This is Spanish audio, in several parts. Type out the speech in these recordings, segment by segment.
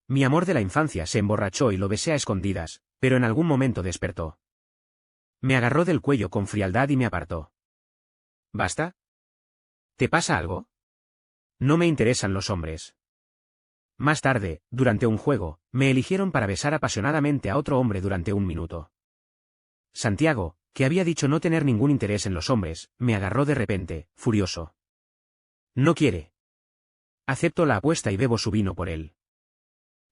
Mi amor de la infancia se emborrachó y lo besé a escondidas, pero en algún momento despertó. Me agarró del cuello con frialdad y me apartó. ¿Basta? ¿Te pasa algo? No me interesan los hombres. Más tarde, durante un juego, me eligieron para besar apasionadamente a otro hombre durante un minuto. Santiago, que había dicho no tener ningún interés en los hombres, me agarró de repente, furioso. No quiere. Acepto la apuesta y bebo su vino por él.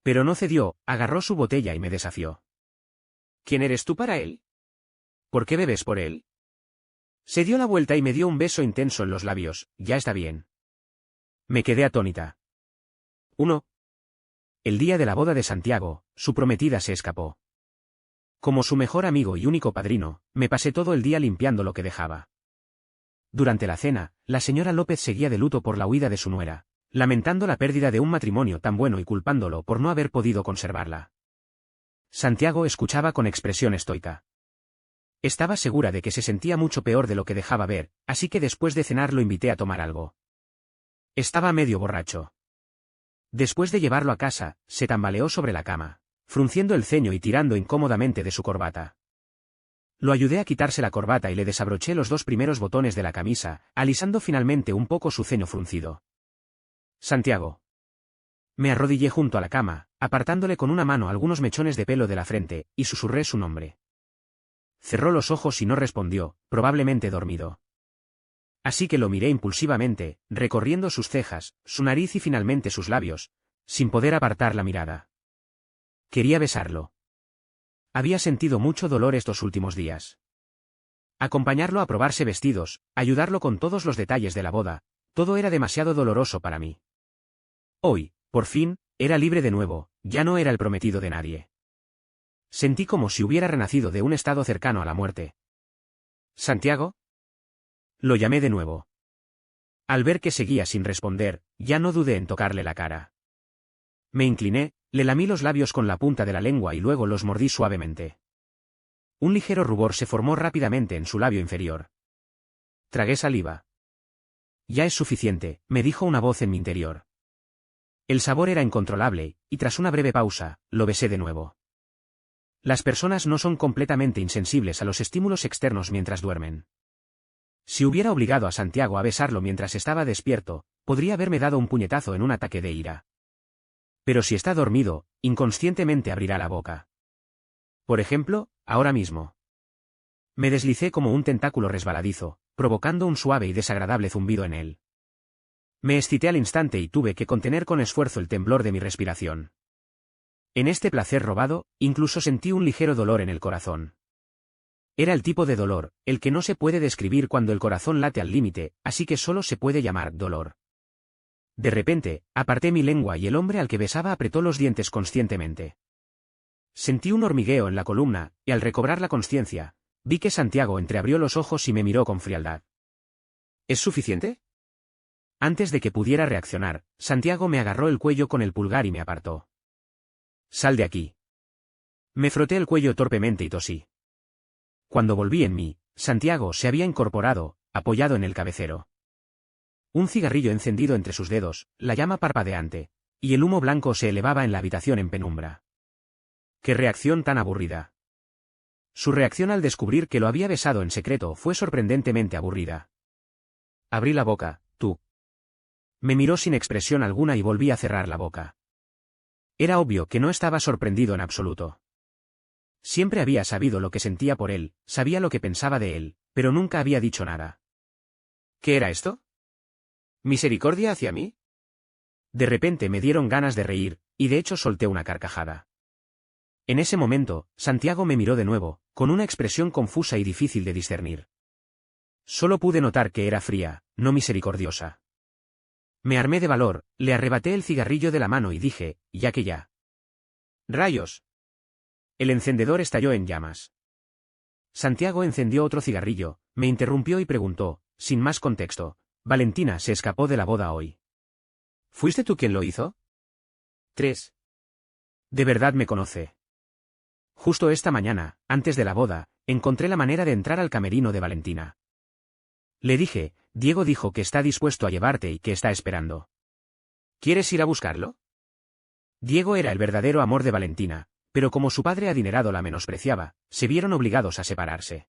Pero no cedió, agarró su botella y me desafió. ¿Quién eres tú para él? ¿Por qué bebes por él? Se dio la vuelta y me dio un beso intenso en los labios. Ya está bien. Me quedé atónita. 1. El día de la boda de Santiago, su prometida se escapó. Como su mejor amigo y único padrino, me pasé todo el día limpiando lo que dejaba. Durante la cena, la señora López seguía de luto por la huida de su nuera, lamentando la pérdida de un matrimonio tan bueno y culpándolo por no haber podido conservarla. Santiago escuchaba con expresión estoica. Estaba segura de que se sentía mucho peor de lo que dejaba ver, así que después de cenar lo invité a tomar algo. Estaba medio borracho. Después de llevarlo a casa, se tambaleó sobre la cama, frunciendo el ceño y tirando incómodamente de su corbata. Lo ayudé a quitarse la corbata y le desabroché los 2 primeros botones de la camisa, alisando finalmente un poco su ceño fruncido. Santiago. Me arrodillé junto a la cama, apartándole con una mano algunos mechones de pelo de la frente, y susurré su nombre. Cerró los ojos y no respondió, probablemente dormido. Así que lo miré impulsivamente, recorriendo sus cejas, su nariz y finalmente sus labios, sin poder apartar la mirada. Quería besarlo. Había sentido mucho dolor estos últimos días. Acompañarlo a probarse vestidos, ayudarlo con todos los detalles de la boda, todo era demasiado doloroso para mí. Hoy, por fin, era libre de nuevo, ya no era el prometido de nadie. Sentí como si hubiera renacido de un estado cercano a la muerte. ¿Santiago? Lo llamé de nuevo. Al ver que seguía sin responder, ya no dudé en tocarle la cara. Me incliné, le lamí los labios con la punta de la lengua y luego los mordí suavemente. Un ligero rubor se formó rápidamente en su labio inferior. Tragué saliva. Ya es suficiente, me dijo una voz en mi interior. El sabor era incontrolable, y tras una breve pausa, lo besé de nuevo. Las personas no son completamente insensibles a los estímulos externos mientras duermen. Si hubiera obligado a Santiago a besarlo mientras estaba despierto, podría haberme dado un puñetazo en un ataque de ira. Pero si está dormido, inconscientemente abrirá la boca. Por ejemplo, ahora mismo. Me deslicé como un tentáculo resbaladizo, provocando un suave y desagradable zumbido en él. Me excité al instante y tuve que contener con esfuerzo el temblor de mi respiración. En este placer robado, incluso sentí un ligero dolor en el corazón. Era el tipo de dolor, el que no se puede describir cuando el corazón late al límite, así que solo se puede llamar dolor. De repente, aparté mi lengua y el hombre al que besaba apretó los dientes conscientemente. Sentí un hormigueo en la columna, y al recobrar la consciencia, vi que Santiago entreabrió los ojos y me miró con frialdad. ¿Es suficiente? Antes de que pudiera reaccionar, Santiago me agarró el cuello con el pulgar y me apartó. Sal de aquí. Me froté el cuello torpemente y tosí. Cuando volví en mí, Santiago se había incorporado, apoyado en el cabecero. Un cigarrillo encendido entre sus dedos, la llama parpadeante, y el humo blanco se elevaba en la habitación en penumbra. ¡Qué reacción tan aburrida! Su reacción al descubrir que lo había besado en secreto fue sorprendentemente aburrida. Abrí la boca, tú. Me miró sin expresión alguna y volví a cerrar la boca. Era obvio que no estaba sorprendido en absoluto. Siempre había sabido lo que sentía por él, sabía lo que pensaba de él, pero nunca había dicho nada. ¿Qué era esto? ¿Misericordia hacia mí? De repente me dieron ganas de reír, y de hecho solté una carcajada. En ese momento, Santiago me miró de nuevo, con una expresión confusa y difícil de discernir. Solo pude notar que era fría, no misericordiosa. Me armé de valor, le arrebaté el cigarrillo de la mano y dije, ya que ya. ¡Rayos! El encendedor estalló en llamas. Santiago encendió otro cigarrillo, me interrumpió y preguntó, sin más contexto, Valentina se escapó de la boda hoy. ¿Fuiste tú quien lo hizo? 3. De verdad me conoce. Justo esta mañana, antes de la boda, encontré la manera de entrar al camerino de Valentina. Le dije, Diego dijo que está dispuesto a llevarte y que está esperando. ¿Quieres ir a buscarlo? Diego era el verdadero amor de Valentina, pero como su padre adinerado la menospreciaba, se vieron obligados a separarse.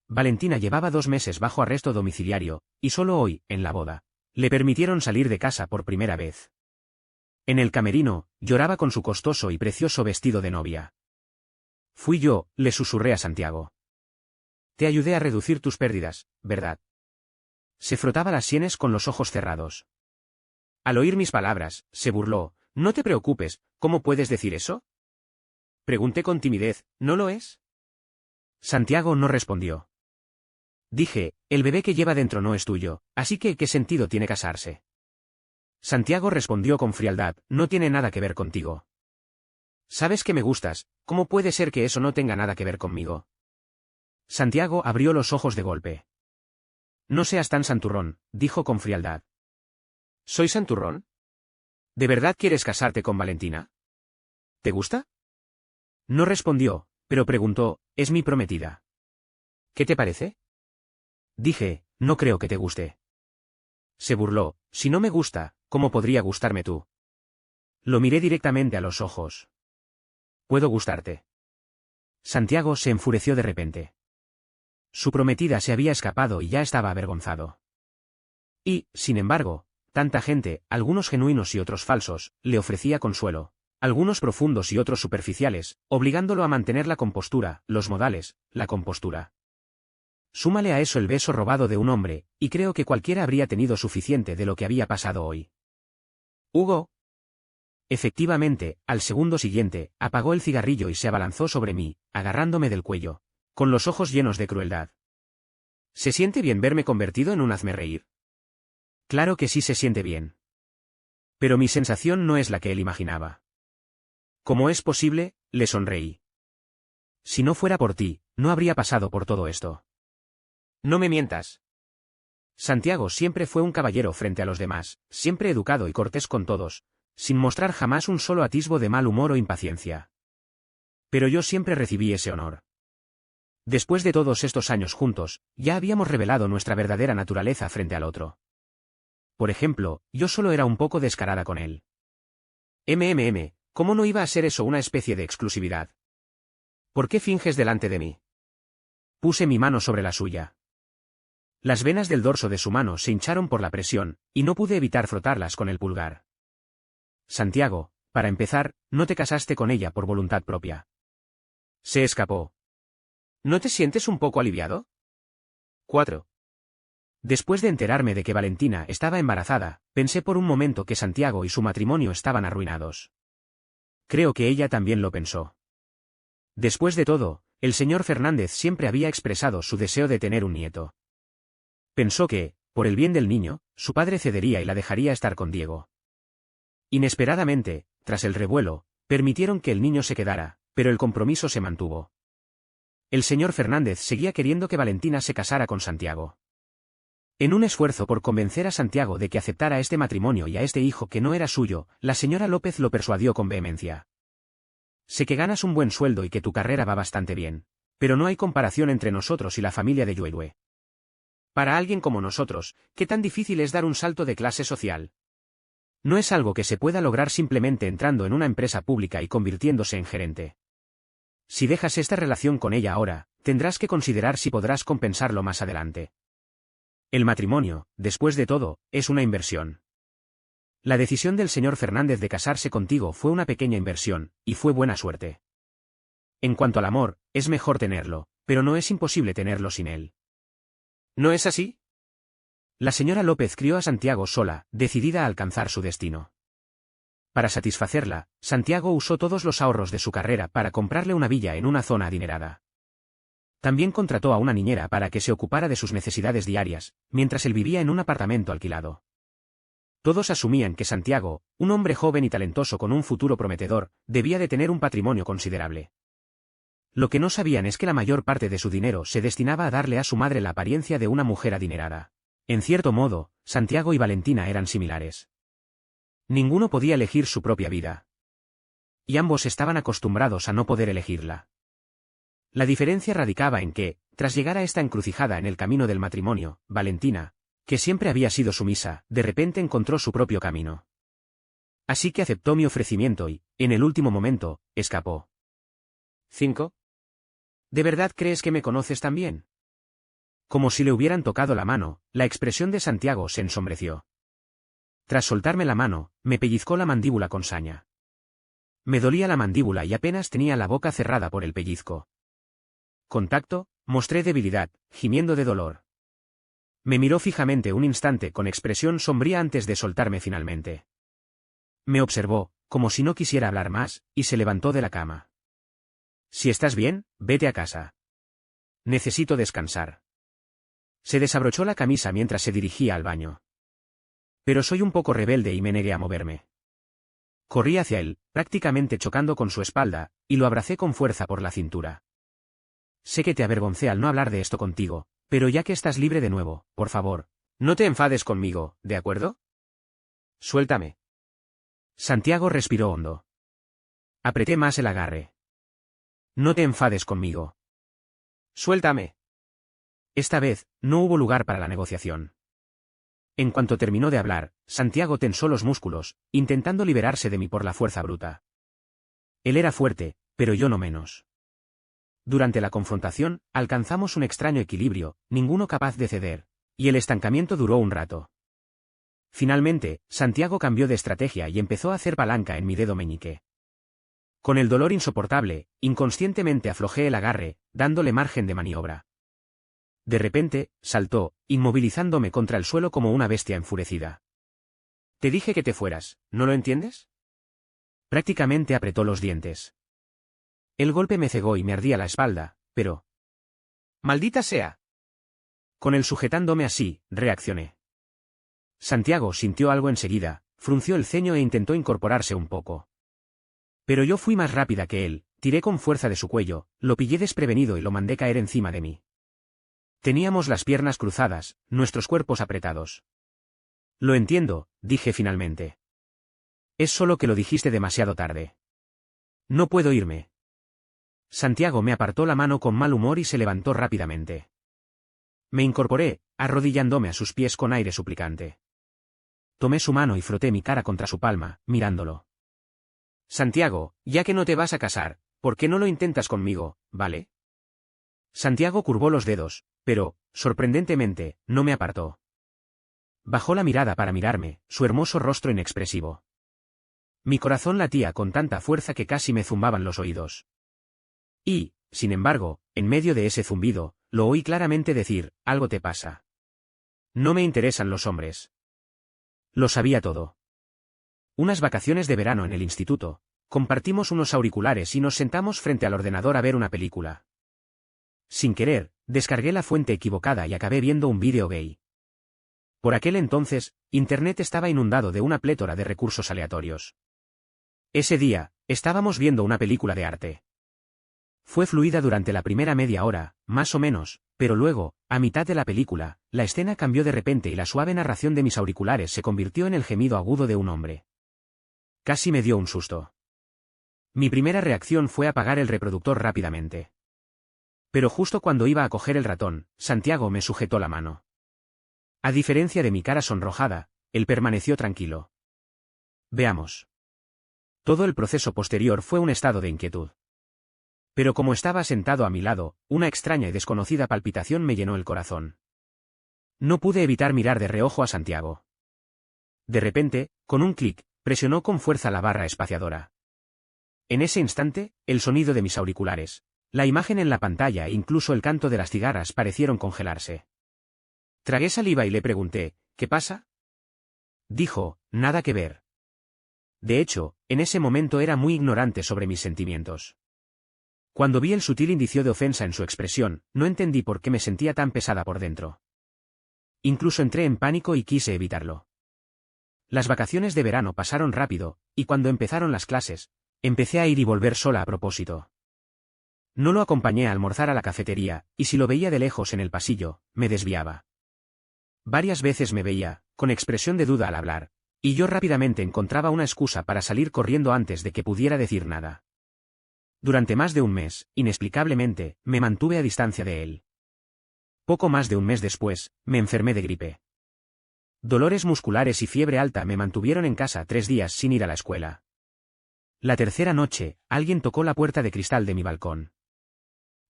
Valentina llevaba 2 meses bajo arresto domiciliario, y solo hoy, en la boda, le permitieron salir de casa por primera vez. En el camerino, lloraba con su costoso y precioso vestido de novia. Fui yo, le susurré a Santiago. Te ayudé a reducir tus pérdidas, ¿verdad? Se frotaba las sienes con los ojos cerrados. Al oír mis palabras, se burló. No te preocupes, ¿cómo puedes decir eso? Pregunté con timidez, ¿no lo es? Santiago no respondió. Dije, el bebé que lleva dentro no es tuyo, así que ¿qué sentido tiene casarse? Santiago respondió con frialdad, no tiene nada que ver contigo. Sabes que me gustas, ¿cómo puede ser que eso no tenga nada que ver conmigo? Santiago abrió los ojos de golpe. No seas tan santurrón, dijo con frialdad. ¿Soy santurrón? ¿De verdad quieres casarte con Valentina? ¿Te gusta? No respondió, pero preguntó, ¿es mi prometida? ¿Qué te parece? Dije, no creo que te guste. Se burló, si no me gusta, ¿cómo podría gustarme tú? Lo miré directamente a los ojos. ¿Puedo gustarte? Santiago se enfureció de repente. Su prometida se había escapado y ya estaba avergonzado. Y, sin embargo, tanta gente, algunos genuinos y otros falsos, le ofrecía consuelo, algunos profundos y otros superficiales, obligándolo a mantener la compostura, los modales, la compostura. Súmale a eso el beso robado de un hombre, y creo que cualquiera habría tenido suficiente de lo que había pasado hoy. Hugo. Efectivamente, al segundo siguiente, apagó el cigarrillo y se abalanzó sobre mí, agarrándome del cuello, con los ojos llenos de crueldad. ¿Se siente bien verme convertido en un hazmerreír? Claro que sí se siente bien. Pero mi sensación no es la que él imaginaba. ¿Cómo es posible? Le sonreí. Si no fuera por ti, no habría pasado por todo esto. No me mientas. Santiago siempre fue un caballero frente a los demás, siempre educado y cortés con todos, sin mostrar jamás un solo atisbo de mal humor o impaciencia. Pero yo siempre recibí ese honor. Después de todos estos años juntos, ya habíamos revelado nuestra verdadera naturaleza frente al otro. Por ejemplo, yo solo era un poco descarada con él. ¿Cómo no iba a ser eso una especie de exclusividad? ¿Por qué finges delante de mí? Puse mi mano sobre la suya. Las venas del dorso de su mano se hincharon por la presión, y no pude evitar frotarlas con el pulgar. Santiago, para empezar, no te casaste con ella por voluntad propia. Se escapó. ¿No te sientes un poco aliviado? 4. Después de enterarme de que Valentina estaba embarazada, pensé por un momento que Santiago y su matrimonio estaban arruinados. Creo que ella también lo pensó. Después de todo, el señor Fernández siempre había expresado su deseo de tener un nieto. Pensó que, por el bien del niño, su padre cedería y la dejaría estar con Diego. Inesperadamente, tras el revuelo, permitieron que el niño se quedara, pero el compromiso se mantuvo. El señor Fernández seguía queriendo que Valentina se casara con Santiago. En un esfuerzo por convencer a Santiago de que aceptara este matrimonio y a este hijo que no era suyo, la señora López lo persuadió con vehemencia. Sé que ganas un buen sueldo y que tu carrera va bastante bien, pero no hay comparación entre nosotros y la familia de Lluelue. Para alguien como nosotros, ¿qué tan difícil es dar un salto de clase social? No es algo que se pueda lograr simplemente entrando en una empresa pública y convirtiéndose en gerente. Si dejas esta relación con ella ahora, tendrás que considerar si podrás compensarlo más adelante. El matrimonio, después de todo, es una inversión. La decisión del señor Fernández de casarse contigo fue una pequeña inversión, y fue buena suerte. En cuanto al amor, es mejor tenerlo, pero no es imposible tenerlo sin él. ¿No es así? La señora López crió a Santiago sola, decidida a alcanzar su destino. Para satisfacerla, Santiago usó todos los ahorros de su carrera para comprarle una villa en una zona adinerada. También contrató a una niñera para que se ocupara de sus necesidades diarias, mientras él vivía en un apartamento alquilado. Todos asumían que Santiago, un hombre joven y talentoso con un futuro prometedor, debía de tener un patrimonio considerable. Lo que no sabían es que la mayor parte de su dinero se destinaba a darle a su madre la apariencia de una mujer adinerada. En cierto modo, Santiago y Valentina eran similares. Ninguno podía elegir su propia vida. Y ambos estaban acostumbrados a no poder elegirla. La diferencia radicaba en que, tras llegar a esta encrucijada en el camino del matrimonio, Valentina, que siempre había sido sumisa, de repente encontró su propio camino. Así que aceptó mi ofrecimiento y, en el último momento, escapó. 5. ¿De verdad crees que me conoces tan bien? Como si le hubieran tocado la mano, la expresión de Santiago se ensombreció. Tras soltarme la mano, me pellizcó la mandíbula con saña. Me dolía la mandíbula y apenas tenía la boca cerrada por el pellizco. Contacto, mostré debilidad, gimiendo de dolor. Me miró fijamente un instante con expresión sombría antes de soltarme finalmente. Me observó, como si no quisiera hablar más, y se levantó de la cama. Si estás bien, vete a casa. Necesito descansar. Se desabrochó la camisa mientras se dirigía al baño. Pero soy un poco rebelde y me negué a moverme. Corrí hacia él, prácticamente chocando con su espalda, y lo abracé con fuerza por la cintura. Sé que te avergoncé al no hablar de esto contigo, pero ya que estás libre de nuevo, por favor, no te enfades conmigo, ¿de acuerdo? Suéltame. Santiago respiró hondo. Apreté más el agarre. No te enfades conmigo. Suéltame. Esta vez, no hubo lugar para la negociación. En cuanto terminó de hablar, Santiago tensó los músculos, intentando liberarse de mí por la fuerza bruta. Él era fuerte, pero yo no menos. Durante la confrontación, alcanzamos un extraño equilibrio, ninguno capaz de ceder, y el estancamiento duró un rato. Finalmente, Santiago cambió de estrategia y empezó a hacer palanca en mi dedo meñique. Con el dolor insoportable, inconscientemente aflojé el agarre, dándole margen de maniobra. De repente, saltó, inmovilizándome contra el suelo como una bestia enfurecida. Te dije que te fueras, ¿no lo entiendes? Prácticamente apretó los dientes. El golpe me cegó y me ardía la espalda, pero... ¡Maldita sea! Con él sujetándome así, reaccioné. Santiago sintió algo enseguida, frunció el ceño e intentó incorporarse un poco. Pero yo fui más rápida que él, tiré con fuerza de su cuello, lo pillé desprevenido y lo mandé caer encima de mí. Teníamos las piernas cruzadas, nuestros cuerpos apretados. Lo entiendo, dije finalmente. Es solo que lo dijiste demasiado tarde. No puedo irme. Santiago me apartó la mano con mal humor y se levantó rápidamente. Me incorporé, arrodillándome a sus pies con aire suplicante. Tomé su mano y froté mi cara contra su palma, mirándolo. Santiago, ya que no te vas a casar, ¿por qué no lo intentas conmigo, vale? Santiago curvó los dedos, pero, sorprendentemente, no me apartó. Bajó la mirada para mirarme, su hermoso rostro inexpresivo. Mi corazón latía con tanta fuerza que casi me zumbaban los oídos. Y, sin embargo, en medio de ese zumbido, lo oí claramente decir, algo te pasa. No me interesan los hombres. Lo sabía todo. Unas vacaciones de verano en el instituto, compartimos unos auriculares y nos sentamos frente al ordenador a ver una película. Sin querer, descargué la fuente equivocada y acabé viendo un vídeo gay. Por aquel entonces, Internet estaba inundado de una plétora de recursos aleatorios. Ese día, estábamos viendo una película de arte. Fue fluida durante la primera media hora, más o menos, pero luego, a mitad de la película, la escena cambió de repente y la suave narración de mis auriculares se convirtió en el gemido agudo de un hombre. Casi me dio un susto. Mi primera reacción fue apagar el reproductor rápidamente. Pero justo cuando iba a coger el ratón, Santiago me sujetó la mano. A diferencia de mi cara sonrojada, él permaneció tranquilo. Veamos. Todo el proceso posterior fue un estado de inquietud. Pero como estaba sentado a mi lado, una extraña y desconocida palpitación me llenó el corazón. No pude evitar mirar de reojo a Santiago. De repente, con un clic, presionó con fuerza la barra espaciadora. En ese instante, el sonido de mis auriculares, la imagen en la pantalla e incluso el canto de las cigarras parecieron congelarse. Tragué saliva y le pregunté, ¿qué pasa? Dijo, nada que ver. De hecho, en ese momento era muy ignorante sobre mis sentimientos. Cuando vi el sutil indicio de ofensa en su expresión, no entendí por qué me sentía tan pesada por dentro. Incluso entré en pánico y quise evitarlo. Las vacaciones de verano pasaron rápido, y cuando empezaron las clases, empecé a ir y volver sola a propósito. No lo acompañé a almorzar a la cafetería, y si lo veía de lejos en el pasillo, me desviaba. Varias veces me veía, con expresión de duda al hablar, y yo rápidamente encontraba una excusa para salir corriendo antes de que pudiera decir nada. Durante más de un mes, inexplicablemente, me mantuve a distancia de él. Poco más de un mes después, me enfermé de gripe. Dolores musculares y fiebre alta me mantuvieron en casa 3 días sin ir a la escuela. La tercera noche, alguien tocó la puerta de cristal de mi balcón.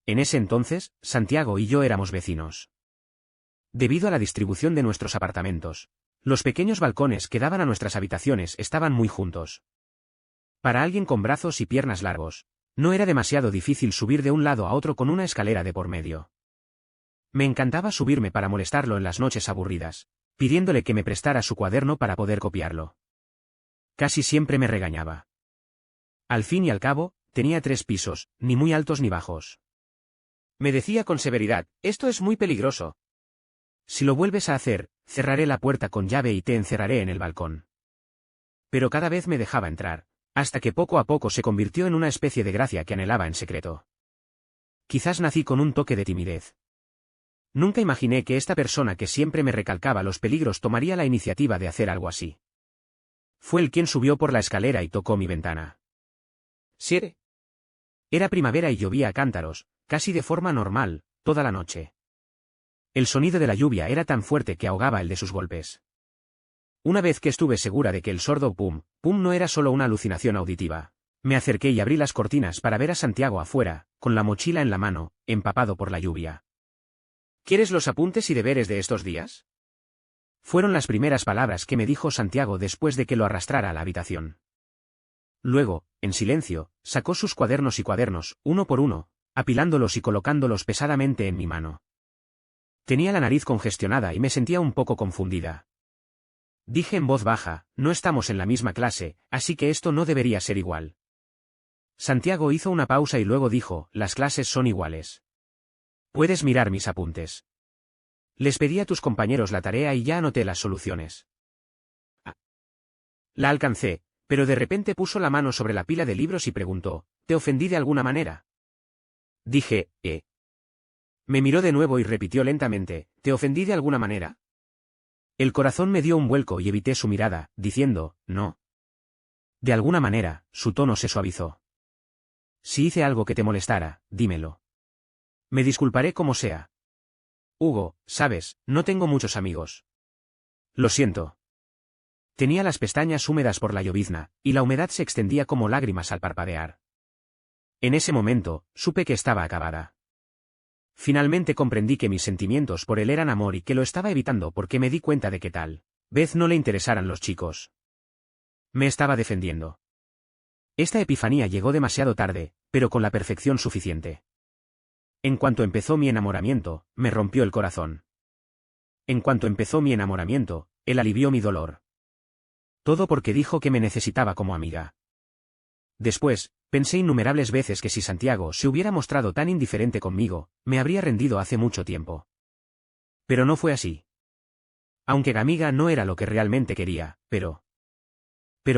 En ese entonces, Santiago y yo éramos vecinos. Debido a la distribución de nuestros apartamentos, los pequeños balcones que daban a nuestras habitaciones estaban muy juntos. Para alguien con brazos y piernas largos, no era demasiado difícil subir de un lado a otro con una escalera de por medio. Me encantaba subirme para molestarlo en las noches aburridas, pidiéndole que me prestara su cuaderno para poder copiarlo. Casi siempre me regañaba. Al fin y al cabo, tenía 3 pisos, ni muy altos ni bajos. Me decía con severidad, esto es muy peligroso. Si lo vuelves a hacer, cerraré la puerta con llave y te encerraré en el balcón. Pero cada vez me dejaba entrar, hasta que poco a poco se convirtió en una especie de gracia que anhelaba en secreto. Quizás nací con un toque de timidez. Nunca imaginé que esta persona que siempre me recalcaba los peligros tomaría la iniciativa de hacer algo así. Fue él quien subió por la escalera y tocó mi ventana. «¿Siere?» Era primavera y llovía a cántaros, casi de forma normal, toda la noche. El sonido de la lluvia era tan fuerte que ahogaba el de sus golpes. Una vez que estuve segura de que el sordo pum, pum no era solo una alucinación auditiva, me acerqué y abrí las cortinas para ver a Santiago afuera, con la mochila en la mano, empapado por la lluvia. «¿Quieres los apuntes y deberes de estos días?», fueron las primeras palabras que me dijo Santiago después de que lo arrastrara a la habitación. Luego, en silencio, sacó sus cuadernos y cuadernos, uno por uno, apilándolos y colocándolos pesadamente en mi mano. Tenía la nariz congestionada y me sentía un poco confundida. Dije en voz baja, no estamos en la misma clase, así que esto no debería ser igual. Santiago hizo una pausa y luego dijo, las clases son iguales. Puedes mirar mis apuntes. Les pedí a tus compañeros la tarea y ya anoté las soluciones. La alcancé, pero de repente puso la mano sobre la pila de libros y preguntó, ¿te ofendí de alguna manera? Dije, Me miró de nuevo y repitió lentamente, ¿te ofendí de alguna manera? El corazón me dio un vuelco y evité su mirada, diciendo, no. De alguna manera, su tono se suavizó. Si hice algo que te molestara, dímelo. Me disculparé como sea. Hugo, sabes, no tengo muchos amigos. Lo siento. Tenía las pestañas húmedas por la llovizna, y la humedad se extendía como lágrimas al parpadear. En ese momento, supe que estaba acabada. Finalmente comprendí que mis sentimientos por él eran amor y que lo estaba evitando porque me di cuenta de que tal vez no le interesaran los chicos. Me estaba defendiendo. Esta epifanía llegó demasiado tarde, pero con la perfección suficiente. En cuanto empezó mi enamoramiento, me rompió el corazón. En cuanto empezó mi enamoramiento, él alivió mi dolor. Todo porque dijo que me necesitaba como amiga. Después, pensé innumerables veces que si Santiago se hubiera mostrado tan indiferente conmigo, me habría rendido hace mucho tiempo. Pero no fue así. Aunque amiga no era lo que realmente quería, pero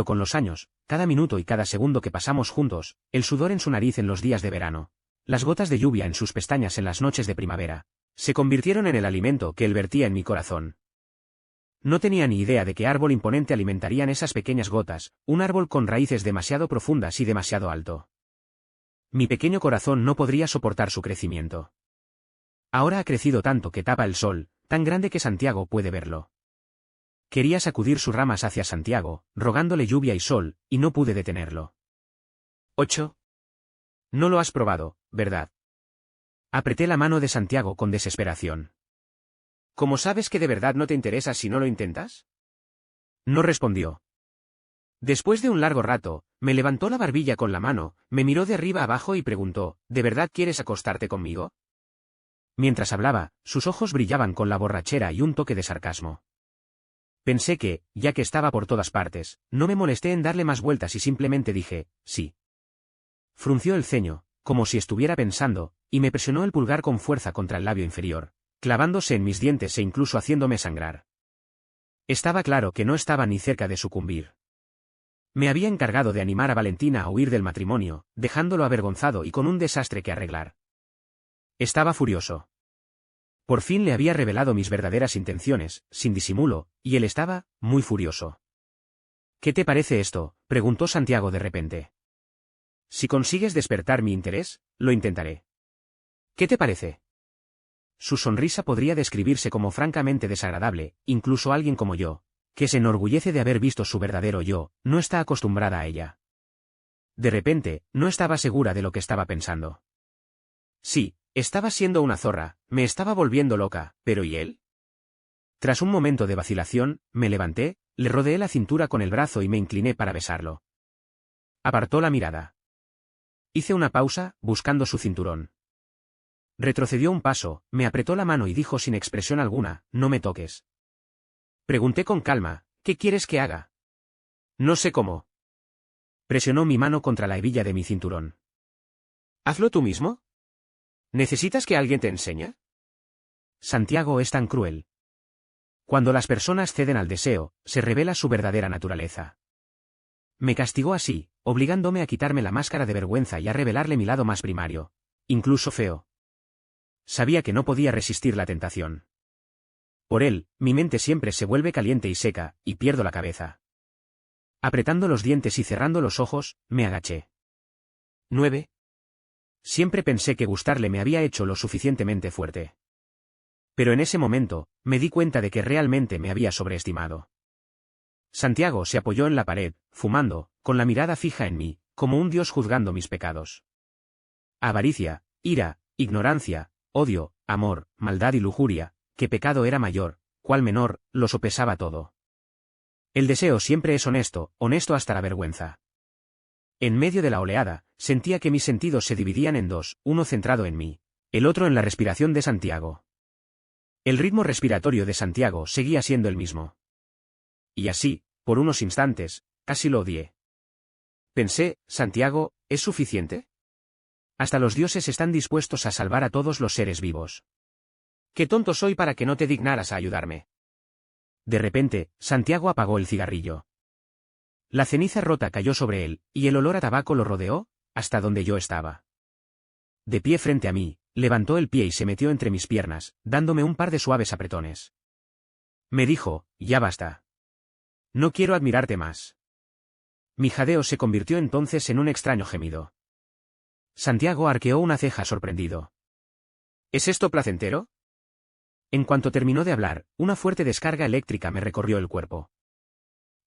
con los años, cada minuto y cada segundo que pasamos juntos, el sudor en su nariz en los días de verano, las gotas de lluvia en sus pestañas en las noches de primavera, se convirtieron en el alimento que él vertía en mi corazón. No tenía ni idea de qué árbol imponente alimentarían esas pequeñas gotas, un árbol con raíces demasiado profundas y demasiado alto. Mi pequeño corazón no podría soportar su crecimiento. Ahora ha crecido tanto que tapa el sol, tan grande que Santiago puede verlo. Quería sacudir sus ramas hacia Santiago, rogándole lluvia y sol, y no pude detenerlo. 8. No lo has probado, ¿verdad? Apreté la mano de Santiago con desesperación. ¿Cómo sabes que de verdad no te interesa si no lo intentas? No respondió. Después de un largo rato, me levantó la barbilla con la mano, me miró de arriba abajo y preguntó, ¿de verdad quieres acostarte conmigo? Mientras hablaba, sus ojos brillaban con la borrachera y un toque de sarcasmo. Pensé que, ya que estaba por todas partes, no me molesté en darle más vueltas y simplemente dije, sí. Frunció el ceño, como si estuviera pensando, y me presionó el pulgar con fuerza contra el labio inferior, clavándose en mis dientes e incluso haciéndome sangrar. Estaba claro que no estaba ni cerca de sucumbir. Me había encargado de animar a Valentina a huir del matrimonio, dejándolo avergonzado y con un desastre que arreglar. Estaba furioso. Por fin le había revelado mis verdaderas intenciones, sin disimulo, y él estaba muy furioso. ¿Qué te parece esto?, preguntó Santiago de repente. Si consigues despertar mi interés, lo intentaré. ¿Qué te parece? su sonrisa podría describirse como francamente desagradable, incluso alguien como yo, que se enorgullece de haber visto su verdadero yo, no está acostumbrada a ella. De repente, no estaba segura de lo que estaba pensando. Sí, estaba siendo una zorra, me estaba volviendo loca, pero ¿y él? Tras un momento de vacilación, me levanté, le rodeé la cintura con el brazo y me incliné para besarlo. Apartó la mirada. Hice una pausa, buscando su cinturón. Retrocedió un paso, me apretó la mano y dijo sin expresión alguna, no me toques. Pregunté con calma, ¿qué quieres que haga? No sé cómo. Presionó mi mano contra la hebilla de mi cinturón. ¿Hazlo tú mismo? ¿Necesitas que alguien te enseñe? Santiago es tan cruel. Cuando las personas ceden al deseo, se revela su verdadera naturaleza. Me castigó así, obligándome a quitarme la máscara de vergüenza y a revelarle mi lado más primario, incluso feo. Sabía que no podía resistir la tentación. Por él, mi mente siempre se vuelve caliente y seca, y pierdo la cabeza. Apretando los dientes y cerrando los ojos, me agaché. 9. Siempre pensé que gustarle me había hecho lo suficientemente fuerte. Pero en ese momento, me di cuenta de que realmente me había sobreestimado. Santiago se apoyó en la pared, fumando, con la mirada fija en mí, como un dios juzgando mis pecados. Avaricia, ira, ignorancia, odio, amor, maldad y lujuria, ¿qué pecado era mayor, cuál menor, lo sopesaba todo? El deseo siempre es honesto, honesto hasta la vergüenza. En medio de la oleada, sentía que mis sentidos se dividían en dos, uno centrado en mí, el otro en la respiración de Santiago. El ritmo respiratorio de Santiago seguía siendo el mismo. Y así, por unos instantes, casi lo odié. Pensé, Santiago, ¿es suficiente? Hasta los dioses están dispuestos a salvar a todos los seres vivos. ¡Qué tonto soy para que no te dignaras a ayudarme! De repente, Santiago apagó el cigarrillo. La ceniza rota cayó sobre él, y el olor a tabaco lo rodeó, hasta donde yo estaba. De pie frente a mí, levantó el pie y se metió entre mis piernas, dándome un par de suaves apretones. Me dijo, ya basta. No quiero admirarte más. Mi jadeo se convirtió entonces en un extraño gemido. Santiago arqueó una ceja sorprendido. ¿Es esto placentero? En cuanto terminó de hablar, una fuerte descarga eléctrica me recorrió el cuerpo.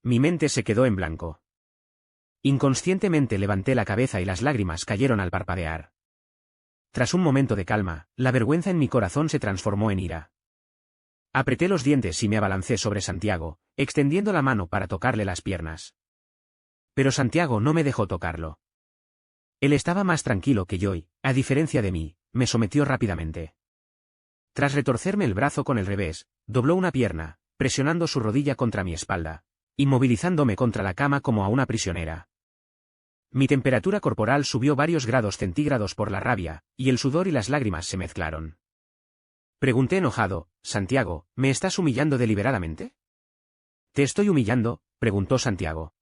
Mi mente se quedó en blanco. Inconscientemente levanté la cabeza y las lágrimas cayeron al parpadear. Tras un momento de calma, la vergüenza en mi corazón se transformó en ira. Apreté los dientes y me abalancé sobre Santiago, extendiendo la mano para tocarle las piernas. Pero Santiago no me dejó tocarlo. Él estaba más tranquilo que yo y, a diferencia de mí, me sometió rápidamente. Tras retorcerme el brazo con el revés, dobló una pierna, presionando su rodilla contra mi espalda, inmovilizándome contra la cama como a una prisionera. Mi temperatura corporal subió varios grados centígrados por la rabia, y el sudor y las lágrimas se mezclaron. Pregunté enojado, Santiago, ¿me estás humillando deliberadamente? ¿Te estoy humillando?, preguntó Santiago.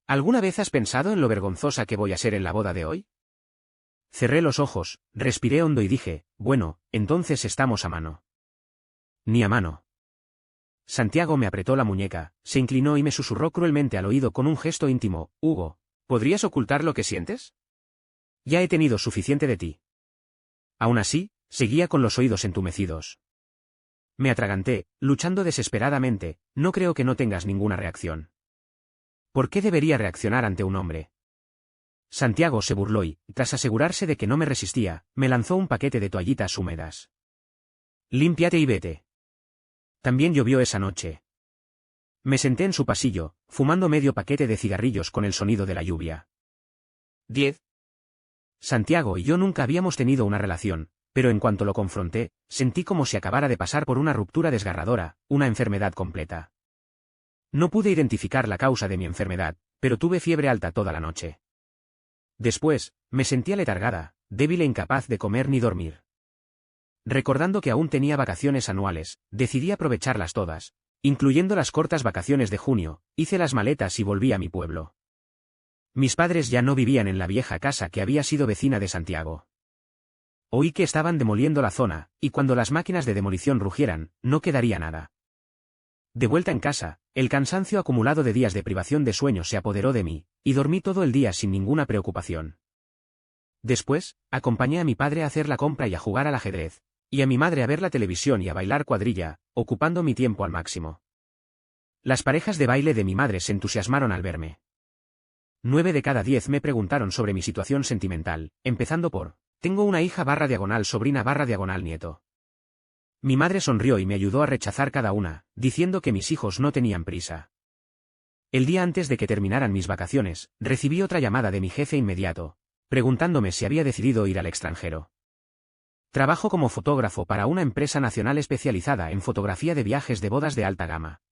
¿Alguna vez has pensado en lo vergonzosa que voy a ser en la boda de hoy? Cerré los ojos, respiré hondo y dije, bueno, entonces estamos a mano. Ni a mano. Santiago me apretó la muñeca, se inclinó y me susurró cruelmente al oído con un gesto íntimo, Hugo, ¿podrías ocultar lo que sientes? Ya he tenido suficiente de ti. Aún así, seguía con los oídos entumecidos. Me atraganté, luchando desesperadamente, no creo que no tengas ninguna reacción. ¿Por qué debería reaccionar ante un hombre? Santiago se burló y, tras asegurarse de que no me resistía, me lanzó un paquete de toallitas húmedas. Límpiate y vete. También llovió esa noche. Me senté en su pasillo, fumando medio paquete de cigarrillos con el sonido de la lluvia. 10. Santiago y yo nunca habíamos tenido una relación, pero en cuanto lo confronté, sentí como si acabara de pasar por una ruptura desgarradora, una enfermedad completa. No pude identificar la causa de mi enfermedad, pero tuve fiebre alta toda la noche. Después, me sentía letargada, débil e incapaz de comer ni dormir. Recordando que aún tenía vacaciones anuales, decidí aprovecharlas todas, incluyendo las cortas vacaciones de junio, hice las maletas y volví a mi pueblo. Mis padres ya no vivían en la vieja casa que había sido vecina de Santiago. Oí que estaban demoliendo la zona, y cuando las máquinas de demolición rugieran, no quedaría nada. De vuelta en casa, el cansancio acumulado de días de privación de sueño se apoderó de mí, y dormí todo el día sin ninguna preocupación. Después, acompañé a mi padre a hacer la compra y a jugar al ajedrez, y a mi madre a ver la televisión y a bailar cuadrilla, ocupando mi tiempo al máximo. Las parejas de baile de mi madre se entusiasmaron al verme. 9 de cada 10 me preguntaron sobre mi situación sentimental, empezando por, tengo una hija / sobrina / nieto. Mi madre sonrió y me ayudó a rechazar cada una, diciendo que mis hijos no tenían prisa. El día antes de que terminaran mis vacaciones, recibí otra llamada de mi jefe inmediato, preguntándome si había decidido ir al extranjero. Trabajo como fotógrafo para una empresa nacional especializada en fotografía de viajes de bodas de alta gama.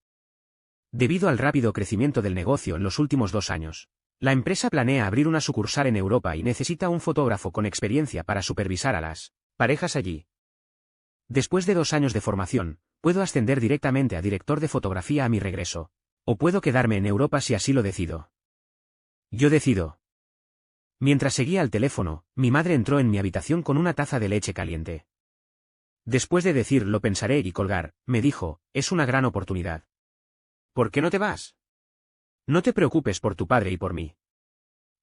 Debido al rápido crecimiento del negocio en los últimos 2 años, la empresa planea abrir una sucursal en Europa y necesita un fotógrafo con experiencia para supervisar a las parejas allí. Después de 2 años de formación, puedo ascender directamente a director de fotografía a mi regreso, o puedo quedarme en Europa si así lo decido. Yo decido. Mientras seguía al teléfono, mi madre entró en mi habitación con una taza de leche caliente. Después de decir lo pensaré y colgar, me dijo, es una gran oportunidad. ¿Por qué no te vas? No te preocupes por tu padre y por mí.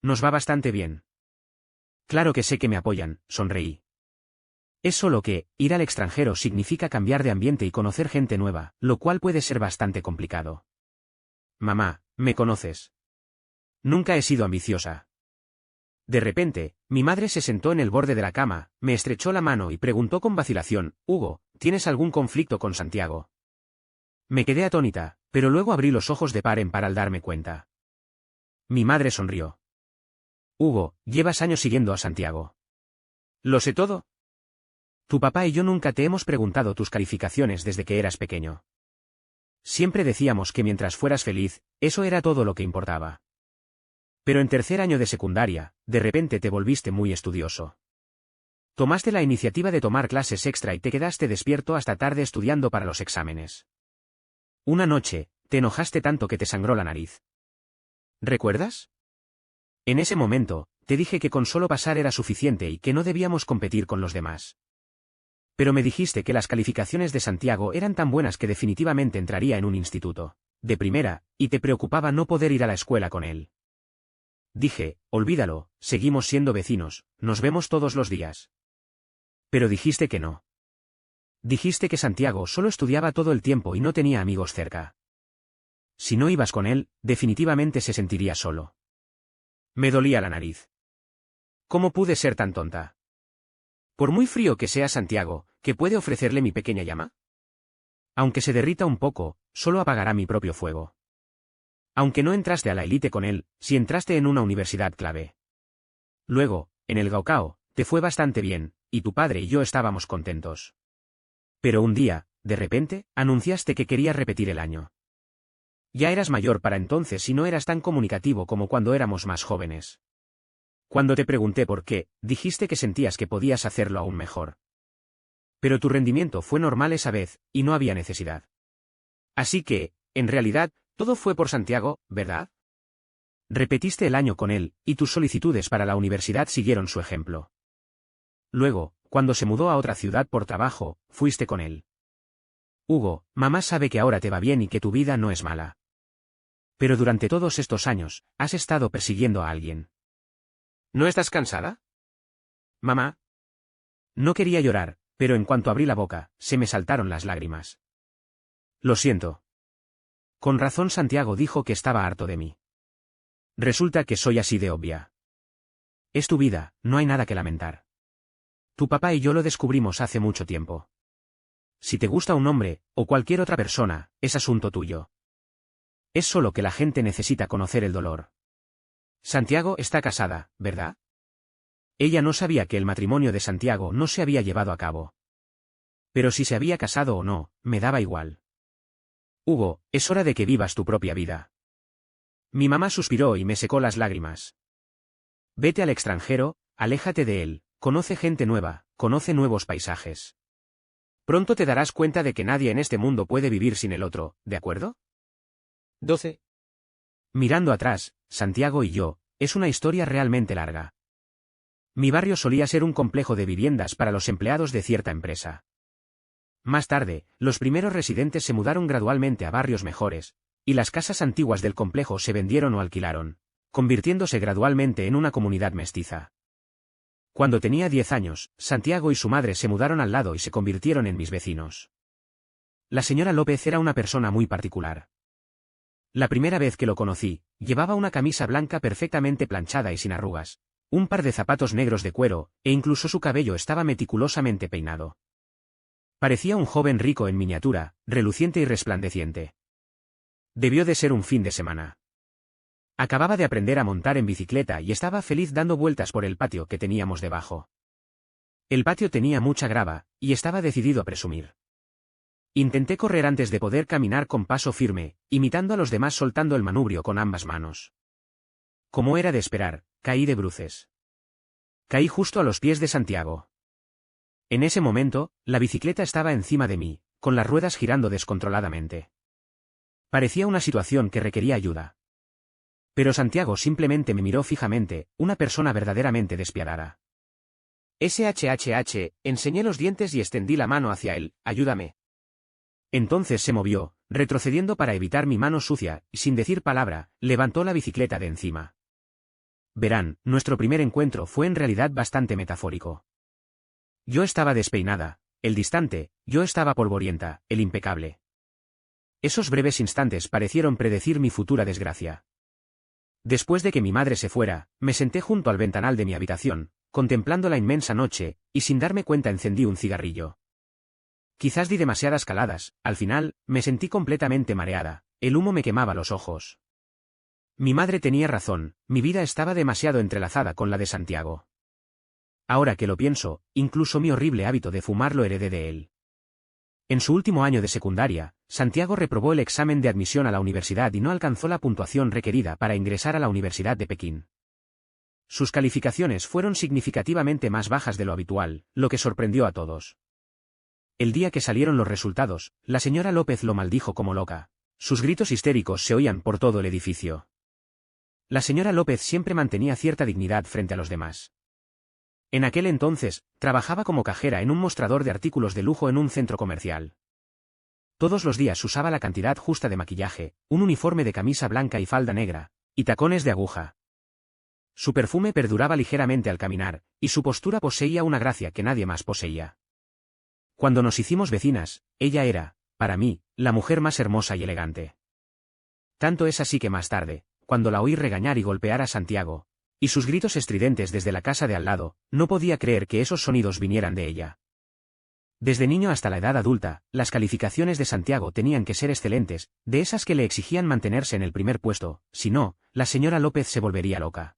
Nos va bastante bien. Claro que sé que me apoyan, sonreí. Es solo que, ir al extranjero significa cambiar de ambiente y conocer gente nueva, lo cual puede ser bastante complicado. Mamá, ¿me conoces? Nunca he sido ambiciosa. De repente, mi madre se sentó en el borde de la cama, me estrechó la mano y preguntó con vacilación, Hugo, ¿tienes algún conflicto con Santiago? Me quedé atónita, pero luego abrí los ojos de par en par al darme cuenta. Mi madre sonrió. Hugo, llevas años siguiendo a Santiago. ¿Lo sé todo? Tu papá y yo nunca te hemos preguntado tus calificaciones desde que eras pequeño. Siempre decíamos que mientras fueras feliz, eso era todo lo que importaba. Pero en tercer año de secundaria, de repente te volviste muy estudioso. Tomaste la iniciativa de tomar clases extra y te quedaste despierto hasta tarde estudiando para los exámenes. Una noche, te enojaste tanto que te sangró la nariz. ¿Recuerdas? En ese momento, te dije que con solo pasar era suficiente y que no debíamos competir con los demás. Pero me dijiste que las calificaciones de Santiago eran tan buenas que definitivamente entraría en un instituto, de primera, y te preocupaba no poder ir a la escuela con él. Dije, olvídalo, seguimos siendo vecinos, nos vemos todos los días. Pero dijiste que no. Dijiste que Santiago solo estudiaba todo el tiempo y no tenía amigos cerca. Si no ibas con él, definitivamente se sentiría solo. Me dolía la nariz. ¿Cómo pude ser tan tonta? Por muy frío que sea Santiago, ¿qué puede ofrecerle mi pequeña llama? Aunque se derrita un poco, solo apagará mi propio fuego. Aunque no entraste a la élite con él, sí entraste en una universidad clave. Luego, en el Gaokao, te fue bastante bien, y tu padre y yo estábamos contentos. Pero un día, de repente, anunciaste que querías repetir el año. Ya eras mayor para entonces y no eras tan comunicativo como cuando éramos más jóvenes. Cuando te pregunté por qué, dijiste que sentías que podías hacerlo aún mejor. Pero tu rendimiento fue normal esa vez, y no había necesidad. Así que, en realidad, todo fue por Santiago, ¿verdad? Repetiste el año con él, y tus solicitudes para la universidad siguieron su ejemplo. Luego, cuando se mudó a otra ciudad por trabajo, fuiste con él. Hugo, mamá sabe que ahora te va bien y que tu vida no es mala. Pero durante todos estos años, has estado persiguiendo a alguien. ¿No estás cansada? Mamá. No quería llorar, pero en cuanto abrí la boca, se me saltaron las lágrimas. Lo siento. Con razón Santiago dijo que estaba harto de mí. Resulta que soy así de obvia. Es tu vida, no hay nada que lamentar. Tu papá y yo lo descubrimos hace mucho tiempo. Si te gusta un hombre, o cualquier otra persona, es asunto tuyo. Es solo que la gente necesita conocer el dolor. Santiago está casada, ¿verdad? Ella no sabía que el matrimonio de Santiago no se había llevado a cabo. Pero si se había casado o no, me daba igual. Hugo, es hora de que vivas tu propia vida. Mi mamá suspiró y me secó las lágrimas. Vete al extranjero, aléjate de él, conoce gente nueva, conoce nuevos paisajes. Pronto te darás cuenta de que nadie en este mundo puede vivir sin el otro, ¿de acuerdo? 12. Mirando atrás, Santiago y yo, es una historia realmente larga. Mi barrio solía ser un complejo de viviendas para los empleados de cierta empresa. Más tarde, los primeros residentes se mudaron gradualmente a barrios mejores, y las casas antiguas del complejo se vendieron o alquilaron, convirtiéndose gradualmente en una comunidad mestiza. Cuando tenía 10 años, Santiago y su madre se mudaron al lado y se convirtieron en mis vecinos. La señora López era una persona muy particular. La primera vez que lo conocí, llevaba una camisa blanca perfectamente planchada y sin arrugas, un par de zapatos negros de cuero, e incluso su cabello estaba meticulosamente peinado. Parecía un joven rico en miniatura, reluciente y resplandeciente. Debió de ser un fin de semana. Acababa de aprender a montar en bicicleta y estaba feliz dando vueltas por el patio que teníamos debajo. El patio tenía mucha grava, y estaba decidido a presumir. Intenté correr antes de poder caminar con paso firme, imitando a los demás soltando el manubrio con ambas manos. Como era de esperar, caí de bruces. Caí justo a los pies de Santiago. En ese momento, la bicicleta estaba encima de mí, con las ruedas girando descontroladamente. Parecía una situación que requería ayuda. Pero Santiago simplemente me miró fijamente, una persona verdaderamente despiadada. SHHH, enseñé los dientes y extendí la mano hacia él, ayúdame. Entonces se movió, retrocediendo para evitar mi mano sucia, y sin decir palabra, levantó la bicicleta de encima. Verán, nuestro primer encuentro fue en realidad bastante metafórico. Yo estaba despeinada, él distante, yo estaba polvorienta, él impecable. Esos breves instantes parecieron predecir mi futura desgracia. Después de que mi madre se fuera, me senté junto al ventanal de mi habitación, contemplando la inmensa noche, y sin darme cuenta encendí un cigarrillo. Quizás di demasiadas caladas, al final, me sentí completamente mareada, el humo me quemaba los ojos. Mi madre tenía razón, mi vida estaba demasiado entrelazada con la de Santiago. Ahora que lo pienso, incluso mi horrible hábito de fumar lo heredé de él. En su último año de secundaria, Santiago reprobó el examen de admisión a la universidad y no alcanzó la puntuación requerida para ingresar a la Universidad de Pekín. Sus calificaciones fueron significativamente más bajas de lo habitual, lo que sorprendió a todos. El día que salieron los resultados, la señora López lo maldijo como loca. Sus gritos histéricos se oían por todo el edificio. La señora López siempre mantenía cierta dignidad frente a los demás. En aquel entonces, trabajaba como cajera en un mostrador de artículos de lujo en un centro comercial. Todos los días usaba la cantidad justa de maquillaje, un uniforme de camisa blanca y falda negra, y tacones de aguja. Su perfume perduraba ligeramente al caminar, y su postura poseía una gracia que nadie más poseía. Cuando nos hicimos vecinas, ella era, para mí, la mujer más hermosa y elegante. Tanto es así que más tarde, cuando la oí regañar y golpear a Santiago, y sus gritos estridentes desde la casa de al lado, no podía creer que esos sonidos vinieran de ella. Desde niño hasta la edad adulta, las calificaciones de Santiago tenían que ser excelentes, de esas que le exigían mantenerse en el primer puesto, si no, la señora López se volvería loca.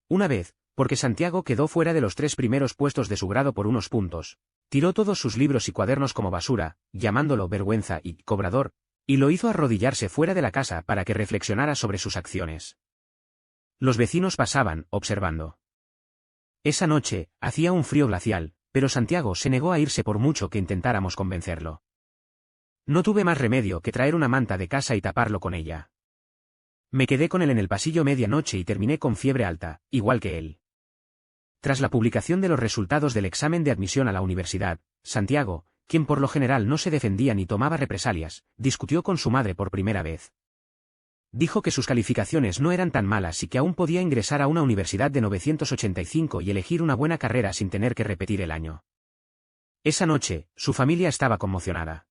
Una vez, porque Santiago quedó fuera de los 3 primeros puestos de su grado por unos puntos, tiró todos sus libros y cuadernos como basura, llamándolo vergüenza y cobrador, y lo hizo arrodillarse fuera de la casa para que reflexionara sobre sus acciones. Los vecinos pasaban, observando. Esa noche, hacía un frío glacial, pero Santiago se negó a irse por mucho que intentáramos convencerlo. No tuve más remedio que traer una manta de casa y taparlo con ella. Me quedé con él en el pasillo medianoche y terminé con fiebre alta, igual que él. Tras la publicación de los resultados del examen de admisión a la universidad, Santiago, quien por lo general no se defendía ni tomaba represalias, discutió con su madre por primera vez. Dijo que sus calificaciones no eran tan malas y que aún podía ingresar a una universidad de 985 y elegir una buena carrera sin tener que repetir el año. Esa noche, su familia estaba conmocionada.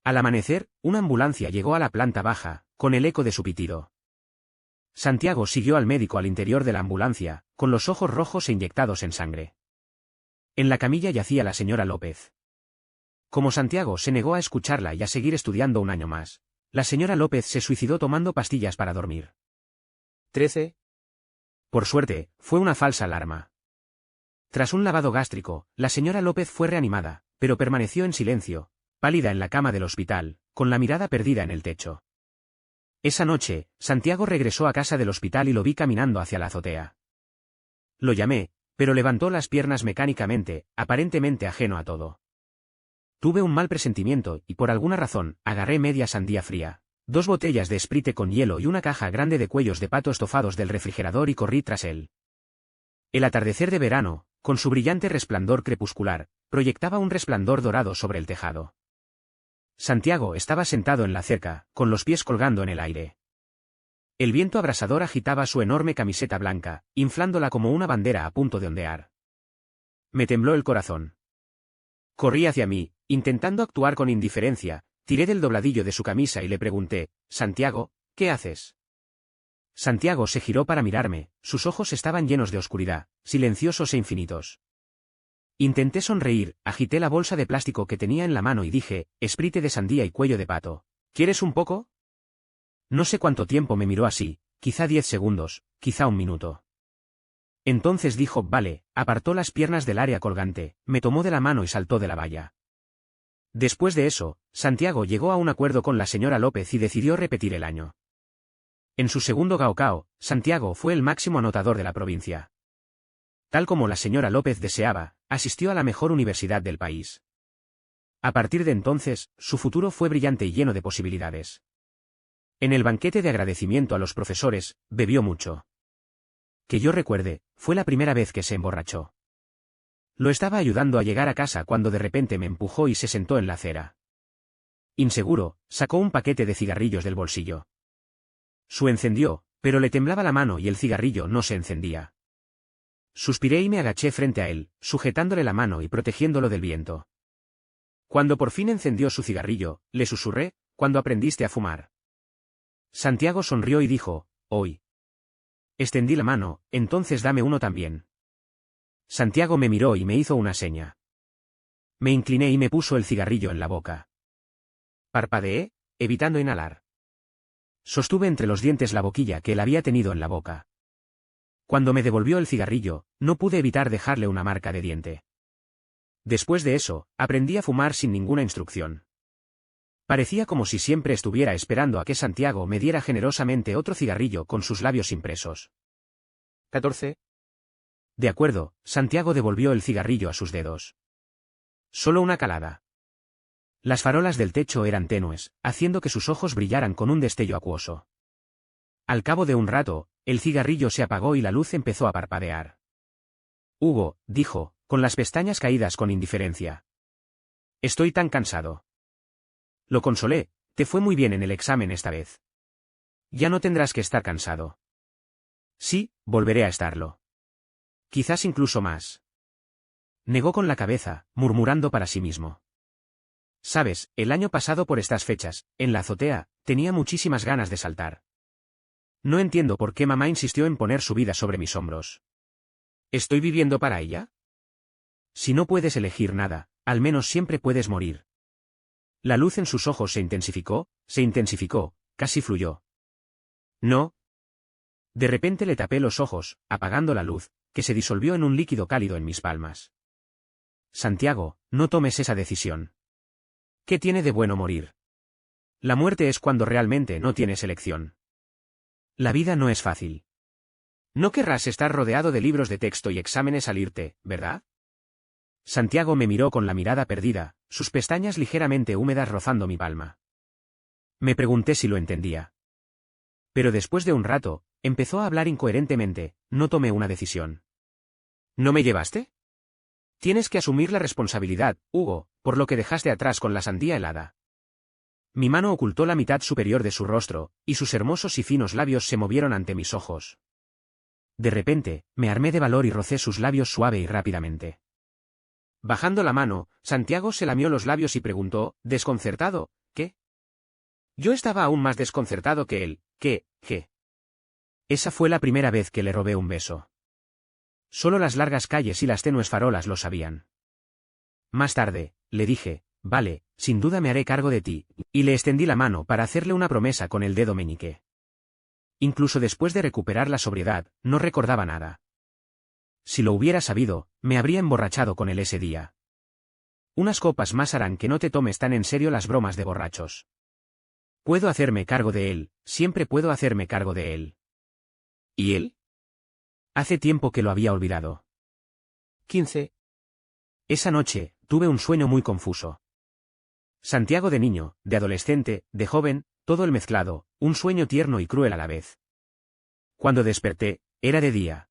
Al amanecer, una ambulancia llegó a la planta baja, con el eco de su pitido. Santiago siguió al médico al interior de la ambulancia, con los ojos rojos e inyectados en sangre. En la camilla yacía la señora López. Como Santiago se negó a escucharla y a seguir estudiando un año más, la señora López se suicidó tomando pastillas para dormir. 13. Por suerte, fue una falsa alarma. Tras un lavado gástrico, la señora López fue reanimada, pero permaneció en silencio, pálida en la cama del hospital, con la mirada perdida en el techo. Esa noche, Santiago regresó a casa del hospital y lo vi caminando hacia la azotea. Lo llamé, pero levantó las piernas mecánicamente, aparentemente ajeno a todo. Tuve un mal presentimiento y por alguna razón, agarré media sandía fría, 2 botellas de Sprite con hielo y una caja grande de cuellos de pato estofados del refrigerador y corrí tras él. El atardecer de verano, con su brillante resplandor crepuscular, proyectaba un resplandor dorado sobre el tejado. Santiago estaba sentado en la cerca, con los pies colgando en el aire. El viento abrasador agitaba su enorme camiseta blanca, inflándola como una bandera a punto de ondear. Me tembló el corazón. Corrí hacia mí, intentando actuar con indiferencia, tiré del dobladillo de su camisa y le pregunté, Santiago, ¿qué haces? Santiago se giró para mirarme, sus ojos estaban llenos de oscuridad, silenciosos e infinitos. Intenté sonreír, agité la bolsa de plástico que tenía en la mano y dije, Sprite de sandía y cuello de pato. ¿Quieres un poco? No sé cuánto tiempo me miró así, quizá 10 segundos, quizá un minuto. Entonces dijo, vale, apartó las piernas del área colgante, me tomó de la mano y saltó de la valla. Después de eso, Santiago llegó a un acuerdo con la señora López y decidió repetir el año. En su segundo gaokao, Santiago fue el máximo anotador de la provincia. Tal como la señora López deseaba, asistió a la mejor universidad del país. A partir de entonces, su futuro fue brillante y lleno de posibilidades. En el banquete de agradecimiento a los profesores, bebió mucho. Que yo recuerde, fue la primera vez que se emborrachó. Lo estaba ayudando a llegar a casa cuando de repente me empujó y se sentó en la acera. Inseguro, sacó un paquete de cigarrillos del bolsillo. Su encendió, pero le temblaba la mano y el cigarrillo no se encendía. Suspiré y me agaché frente a él, sujetándole la mano y protegiéndolo del viento. Cuando por fin encendió su cigarrillo, le susurré, ¿cuándo aprendiste a fumar? Santiago sonrió y dijo, hoy. Extendí la mano, entonces dame uno también. Santiago me miró y me hizo una seña. Me incliné y me puso el cigarrillo en la boca. Parpadeé, evitando inhalar. Sostuve entre los dientes la boquilla que él había tenido en la boca. Cuando me devolvió el cigarrillo, no pude evitar dejarle una marca de diente. Después de eso, aprendí a fumar sin ninguna instrucción. Parecía como si siempre estuviera esperando a que Santiago me diera generosamente otro cigarrillo con sus labios impresos. 14. De acuerdo, Santiago devolvió el cigarrillo a sus dedos. Solo una calada. Las farolas del techo eran tenues, haciendo que sus ojos brillaran con un destello acuoso. Al cabo de un rato, el cigarrillo se apagó y la luz empezó a parpadear. Hugo, dijo, con las pestañas caídas con indiferencia. Estoy tan cansado. Lo consolé, te fue muy bien en el examen esta vez. Ya no tendrás que estar cansado. Sí, volveré a estarlo. Quizás incluso más. Negó con la cabeza, murmurando para sí mismo. Sabes, el año pasado por estas fechas, en la azotea, tenía muchísimas ganas de saltar. No entiendo por qué mamá insistió en poner su vida sobre mis hombros. ¿Estoy viviendo para ella? Si no puedes elegir nada, al menos siempre puedes morir. La luz en sus ojos se intensificó, casi fluyó. No. De repente le tapé los ojos, apagando la luz, que se disolvió en un líquido cálido en mis palmas. Santiago, no tomes esa decisión. ¿Qué tiene de bueno morir? La muerte es cuando realmente no tienes elección. La vida no es fácil. No querrás estar rodeado de libros de texto y exámenes al irte, ¿verdad? Santiago me miró con la mirada perdida, sus pestañas ligeramente húmedas rozando mi palma. Me pregunté si lo entendía. Pero después de un rato, empezó a hablar incoherentemente, no tomé una decisión. ¿No me llevaste? Tienes que asumir la responsabilidad, Hugo, por lo que dejaste atrás con la sandía helada. Mi mano ocultó la mitad superior de su rostro, y sus hermosos y finos labios se movieron ante mis ojos. De repente, me armé de valor y rocé sus labios suave y rápidamente. Bajando la mano, Santiago se lamió los labios y preguntó, desconcertado, ¿qué? Yo estaba aún más desconcertado que él, ¿qué? Esa fue la primera vez que le robé un beso. Solo las largas calles y las tenues farolas lo sabían. Más tarde, le dije, vale, sin duda me haré cargo de ti, y le extendí la mano para hacerle una promesa con el dedo meñique. Incluso después de recuperar la sobriedad, no recordaba nada. Si lo hubiera sabido, me habría emborrachado con él ese día. Unas copas más harán que no te tomes tan en serio las bromas de borrachos. Puedo hacerme cargo de él, siempre puedo hacerme cargo de él. ¿Y él? Hace tiempo que lo había olvidado. 15. Esa noche, tuve un sueño muy confuso. Santiago de niño, de adolescente, de joven, todo el mezclado, un sueño tierno y cruel a la vez. Cuando desperté, era de día.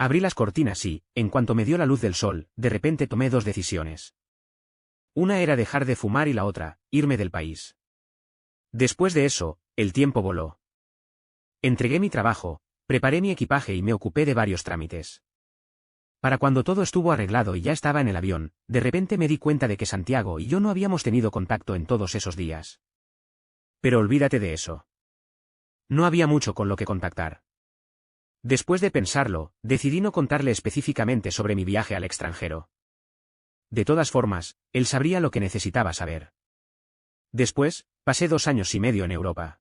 Abrí las cortinas y, en cuanto me dio la luz del sol, de repente tomé dos decisiones. Una era dejar de fumar y la otra, irme del país. Después de eso, el tiempo voló. Entregué mi trabajo, preparé mi equipaje y me ocupé de varios trámites. Para cuando todo estuvo arreglado y ya estaba en el avión, de repente me di cuenta de que Santiago y yo no habíamos tenido contacto en todos esos días. Pero olvídate de eso. No había mucho con lo que contactar. Después de pensarlo, decidí no contarle específicamente sobre mi viaje al extranjero. De todas formas, él sabría lo que necesitaba saber. Después, pasé 2 años y medio en Europa.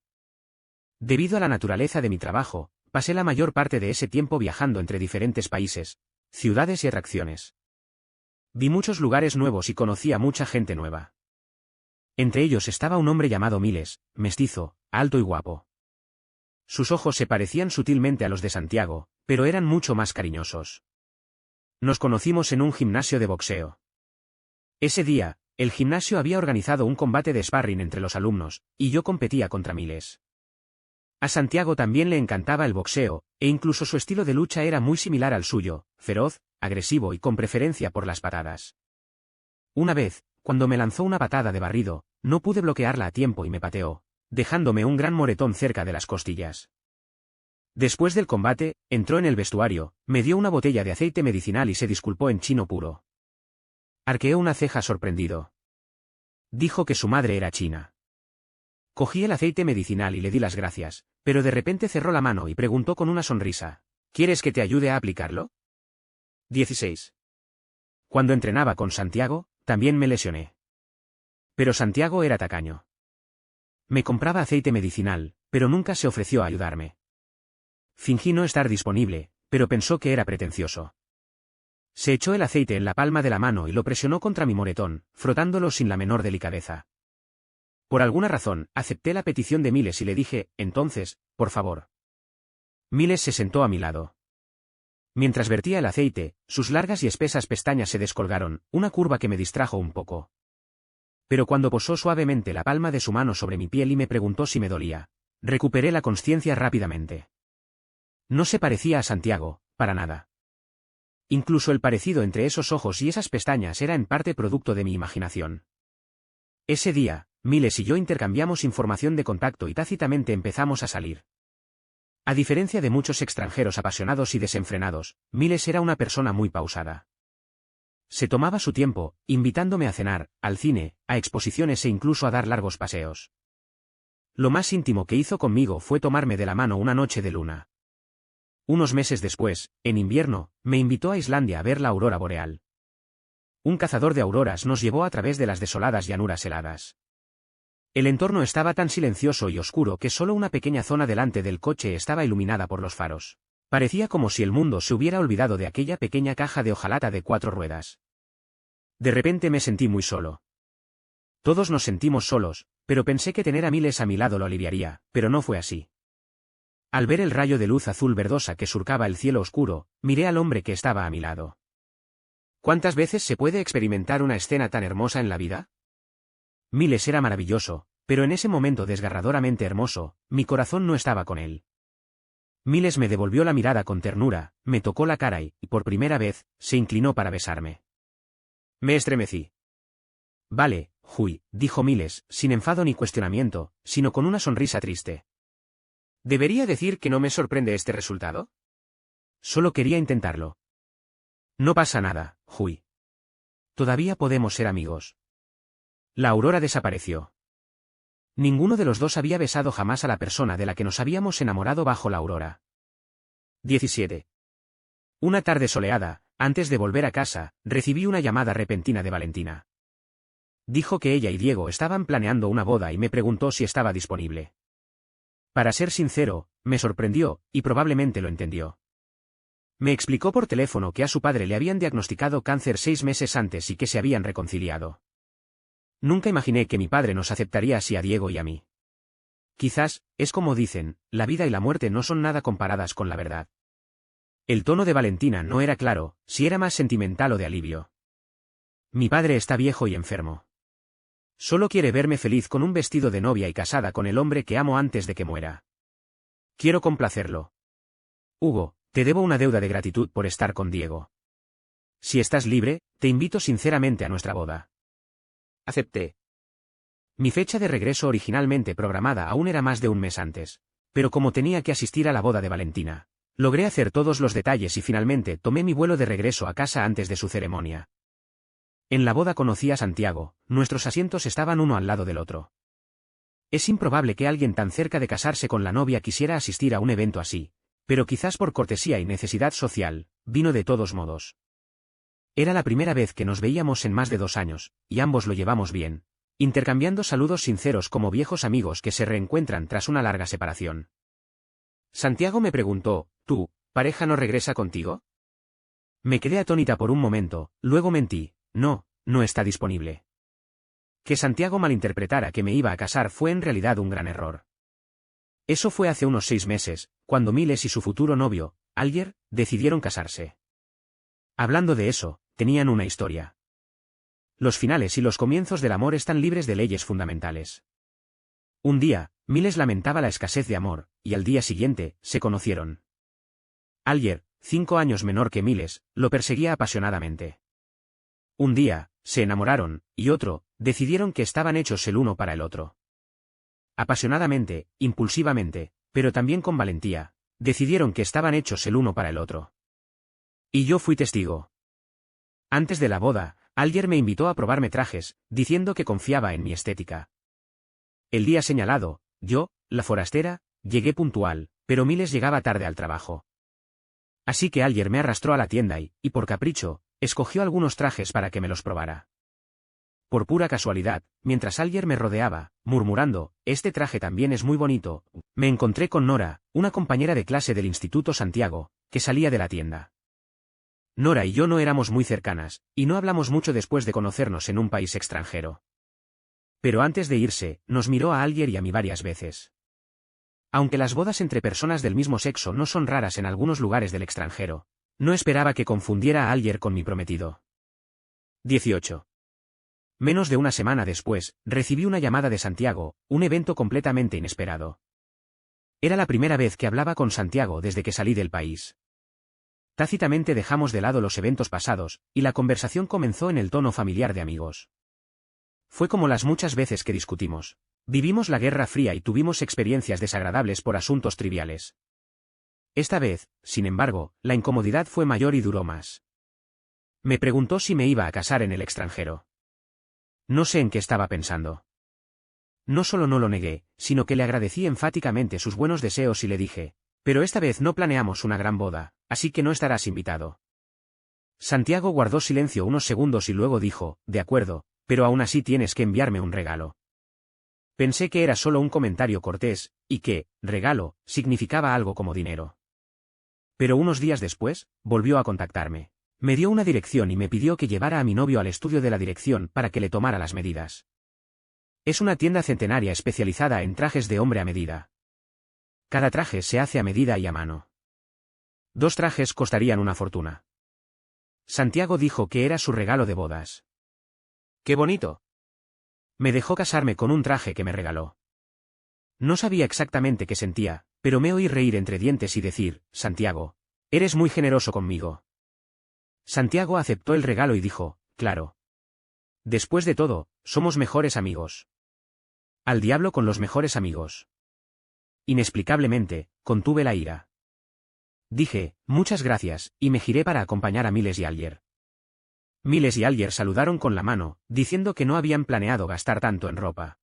Debido a la naturaleza de mi trabajo, pasé la mayor parte de ese tiempo viajando entre diferentes países, ciudades y atracciones. Vi muchos lugares nuevos y conocí a mucha gente nueva. Entre ellos estaba un hombre llamado Miles, mestizo, alto y guapo. Sus ojos se parecían sutilmente a los de Santiago, pero eran mucho más cariñosos. Nos conocimos en un gimnasio de boxeo. Ese día, el gimnasio había organizado un combate de sparring entre los alumnos, y yo competía contra Miles. A Santiago también le encantaba el boxeo, e incluso su estilo de lucha era muy similar al suyo, feroz, agresivo y con preferencia por las patadas. Una vez, cuando me lanzó una patada de barrido, no pude bloquearla a tiempo y me pateó, dejándome un gran moretón cerca de las costillas. Después del combate, entró en el vestuario, me dio una botella de aceite medicinal y se disculpó en chino puro. Arqueó una ceja sorprendido. Dijo que su madre era china. Cogí el aceite medicinal y le di las gracias, pero de repente cerró la mano y preguntó con una sonrisa: ¿Quieres que te ayude a aplicarlo? 16. Cuando entrenaba con Santiago, también me lesioné. Pero Santiago era tacaño. Me compraba aceite medicinal, pero nunca se ofreció a ayudarme. Fingí no estar disponible, pero pensó que era pretencioso. Se echó el aceite en la palma de la mano y lo presionó contra mi moretón, frotándolo sin la menor delicadeza. Por alguna razón, acepté la petición de Miles y le dije: entonces, por favor. Miles se sentó a mi lado. Mientras vertía el aceite, sus largas y espesas pestañas se descolgaron, una curva que me distrajo un poco. Pero cuando posó suavemente la palma de su mano sobre mi piel y me preguntó si me dolía, recuperé la consciencia rápidamente. No se parecía a Santiago, para nada. Incluso el parecido entre esos ojos y esas pestañas era en parte producto de mi imaginación. Ese día, Miles y yo intercambiamos información de contacto y tácitamente empezamos a salir. A diferencia de muchos extranjeros apasionados y desenfrenados, Miles era una persona muy pausada. Se tomaba su tiempo, invitándome a cenar, al cine, a exposiciones e incluso a dar largos paseos. Lo más íntimo que hizo conmigo fue tomarme de la mano una noche de luna. Unos meses después, en invierno, me invitó a Islandia a ver la aurora boreal. Un cazador de auroras nos llevó a través de las desoladas llanuras heladas. El entorno estaba tan silencioso y oscuro que solo una pequeña zona delante del coche estaba iluminada por los faros. Parecía como si el mundo se hubiera olvidado de aquella pequeña caja de hojalata de 4 ruedas. De repente me sentí muy solo. Todos nos sentimos solos, pero pensé que tener a Miles a mi lado lo aliviaría, pero no fue así. Al ver el rayo de luz azul verdosa que surcaba el cielo oscuro, miré al hombre que estaba a mi lado. ¿Cuántas veces se puede experimentar una escena tan hermosa en la vida? Miles era maravilloso, pero en ese momento desgarradoramente hermoso, mi corazón no estaba con él. Miles me devolvió la mirada con ternura, me tocó la cara y, por primera vez, se inclinó para besarme. Me estremecí. Vale, Hui, dijo Miles, sin enfado ni cuestionamiento, sino con una sonrisa triste. ¿Debería decir que no me sorprende este resultado? Solo quería intentarlo. No pasa nada, Hui. Todavía podemos ser amigos. La aurora desapareció. Ninguno de los dos había besado jamás a la persona de la que nos habíamos enamorado bajo la aurora. 17. Una tarde soleada, antes de volver a casa, recibí una llamada repentina de Valentina. Dijo que ella y Diego estaban planeando una boda y me preguntó si estaba disponible. Para ser sincero, me sorprendió, y probablemente lo entendió. Me explicó por teléfono que a su padre le habían diagnosticado cáncer 6 meses antes y que se habían reconciliado. Nunca imaginé que mi padre nos aceptaría así a Diego y a mí. Quizás, es como dicen, la vida y la muerte no son nada comparadas con la verdad. El tono de Valentina no era claro, si era más sentimental o de alivio. Mi padre está viejo y enfermo. Solo quiere verme feliz con un vestido de novia y casada con el hombre que amo antes de que muera. Quiero complacerlo. Hugo, te debo una deuda de gratitud por estar con Diego. Si estás libre, te invito sinceramente a nuestra boda. Acepté. Mi fecha de regreso originalmente programada aún era más de un mes antes. pero como tenía que asistir a la boda de Valentina, logré hacer todos los detalles y finalmente tomé mi vuelo de regreso a casa antes de su ceremonia. En la boda conocí a Santiago, nuestros asientos estaban uno al lado del otro. Es improbable que alguien tan cerca de casarse con la novia quisiera asistir a un evento así, pero quizás por cortesía y necesidad social, vino de todos modos. Era la primera vez que nos veíamos en más de 2 años, y ambos lo llevamos bien, intercambiando saludos sinceros como viejos amigos que se reencuentran tras una larga separación. Santiago me preguntó, ¿tu pareja no regresa contigo? Me quedé atónita por un momento, luego mentí, no está disponible. Que Santiago malinterpretara que me iba a casar fue en realidad un gran error. Eso fue hace unos 6 meses, cuando Miles y su futuro novio, Alger, decidieron casarse. Hablando de eso, tenían una historia. Los finales y los comienzos del amor están libres de leyes fundamentales. Un día, Miles lamentaba la escasez de amor, y al día siguiente, se conocieron. Alger, 5 años menor que Miles, lo perseguía apasionadamente. Un día, se enamoraron, y otro, decidieron que estaban hechos el uno para el otro. Apasionadamente, impulsivamente, pero también con valentía, decidieron que estaban hechos el uno para el otro. Y yo fui testigo. Antes de la boda, Alger me invitó a probarme trajes, diciendo que confiaba en mi estética. El día señalado, yo, la forastera, llegué puntual, pero Miles llegaba tarde al trabajo. Así que Alger me arrastró a la tienda y, por capricho, escogió algunos trajes para que me los probara. Por pura casualidad, mientras Alger me rodeaba, murmurando, este traje también es muy bonito, me encontré con Nora, una compañera de clase del Instituto Santiago, que salía de la tienda. Nora y yo no éramos muy cercanas, y no hablamos mucho después de conocernos en un país extranjero. Pero antes de irse, nos miró a Alger y a mí varias veces. Aunque las bodas entre personas del mismo sexo no son raras en algunos lugares del extranjero, no esperaba que confundiera a Alger con mi prometido. 18. Menos de una semana después, recibí una llamada de Santiago, un evento completamente inesperado. Era la primera vez que hablaba con Santiago desde que salí del país. Tácitamente dejamos de lado los eventos pasados, y la conversación comenzó en el tono familiar de amigos. Fue como las muchas veces que discutimos. Vivimos la Guerra Fría y tuvimos experiencias desagradables por asuntos triviales. Esta vez, sin embargo, la incomodidad fue mayor y duró más. Me preguntó si me iba a casar en el extranjero. No sé en qué estaba pensando. No solo no lo negué, sino que le agradecí enfáticamente sus buenos deseos y le dije, pero esta vez no planeamos una gran boda, así que no estarás invitado. Santiago guardó silencio unos segundos y luego dijo, de acuerdo, pero aún así tienes que enviarme un regalo. Pensé que era solo un comentario cortés, y que, regalo, significaba algo como dinero. Pero unos días después, volvió a contactarme. Me dio una dirección y me pidió que llevara a mi novio al estudio de la dirección para que le tomara las medidas. Es una tienda centenaria especializada en trajes de hombre a medida. Cada traje se hace a medida y a mano. 2 trajes costarían una fortuna. Santiago dijo que era su regalo de bodas. ¡Qué bonito! Me dejó casarme con un traje que me regaló. No sabía exactamente qué sentía, pero me oí reír entre dientes y decir, Santiago, eres muy generoso conmigo. Santiago aceptó el regalo y dijo, claro. Después de todo, somos mejores amigos. Al diablo con los mejores amigos. Inexplicablemente, contuve la ira. Dije, muchas gracias, y me giré para acompañar a Miles y Alger. Miles y Alger saludaron con la mano, diciendo que no habían planeado gastar tanto en ropa.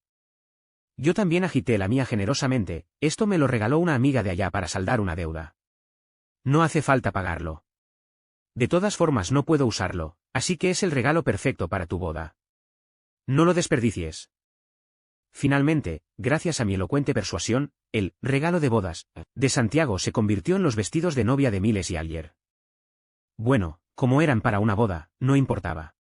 Yo también agité la mía generosamente, esto me lo regaló una amiga de allá para saldar una deuda. No hace falta pagarlo. De todas formas no puedo usarlo, así que es el regalo perfecto para tu boda. No lo desperdicies. Finalmente, gracias a mi elocuente persuasión, el regalo de bodas de Santiago se convirtió en los vestidos de novia de Miles y Alger. Bueno, como eran para una boda, no importaba.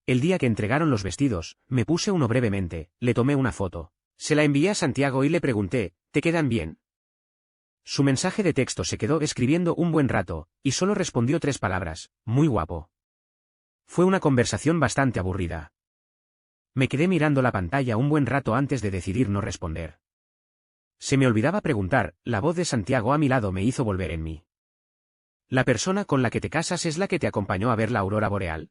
El día que entregaron los vestidos, me puse uno brevemente, le tomé una foto. Se la envié a Santiago y le pregunté, ¿te quedan bien? Su mensaje de texto se quedó escribiendo un buen rato, y solo respondió 3 palabras, muy guapo. Fue una conversación bastante aburrida. Me quedé mirando la pantalla un buen rato antes de decidir no responder. Se me olvidaba preguntar, la voz de Santiago a mi lado me hizo volver en mí. ¿La persona con la que te casas es la que te acompañó a ver la aurora boreal?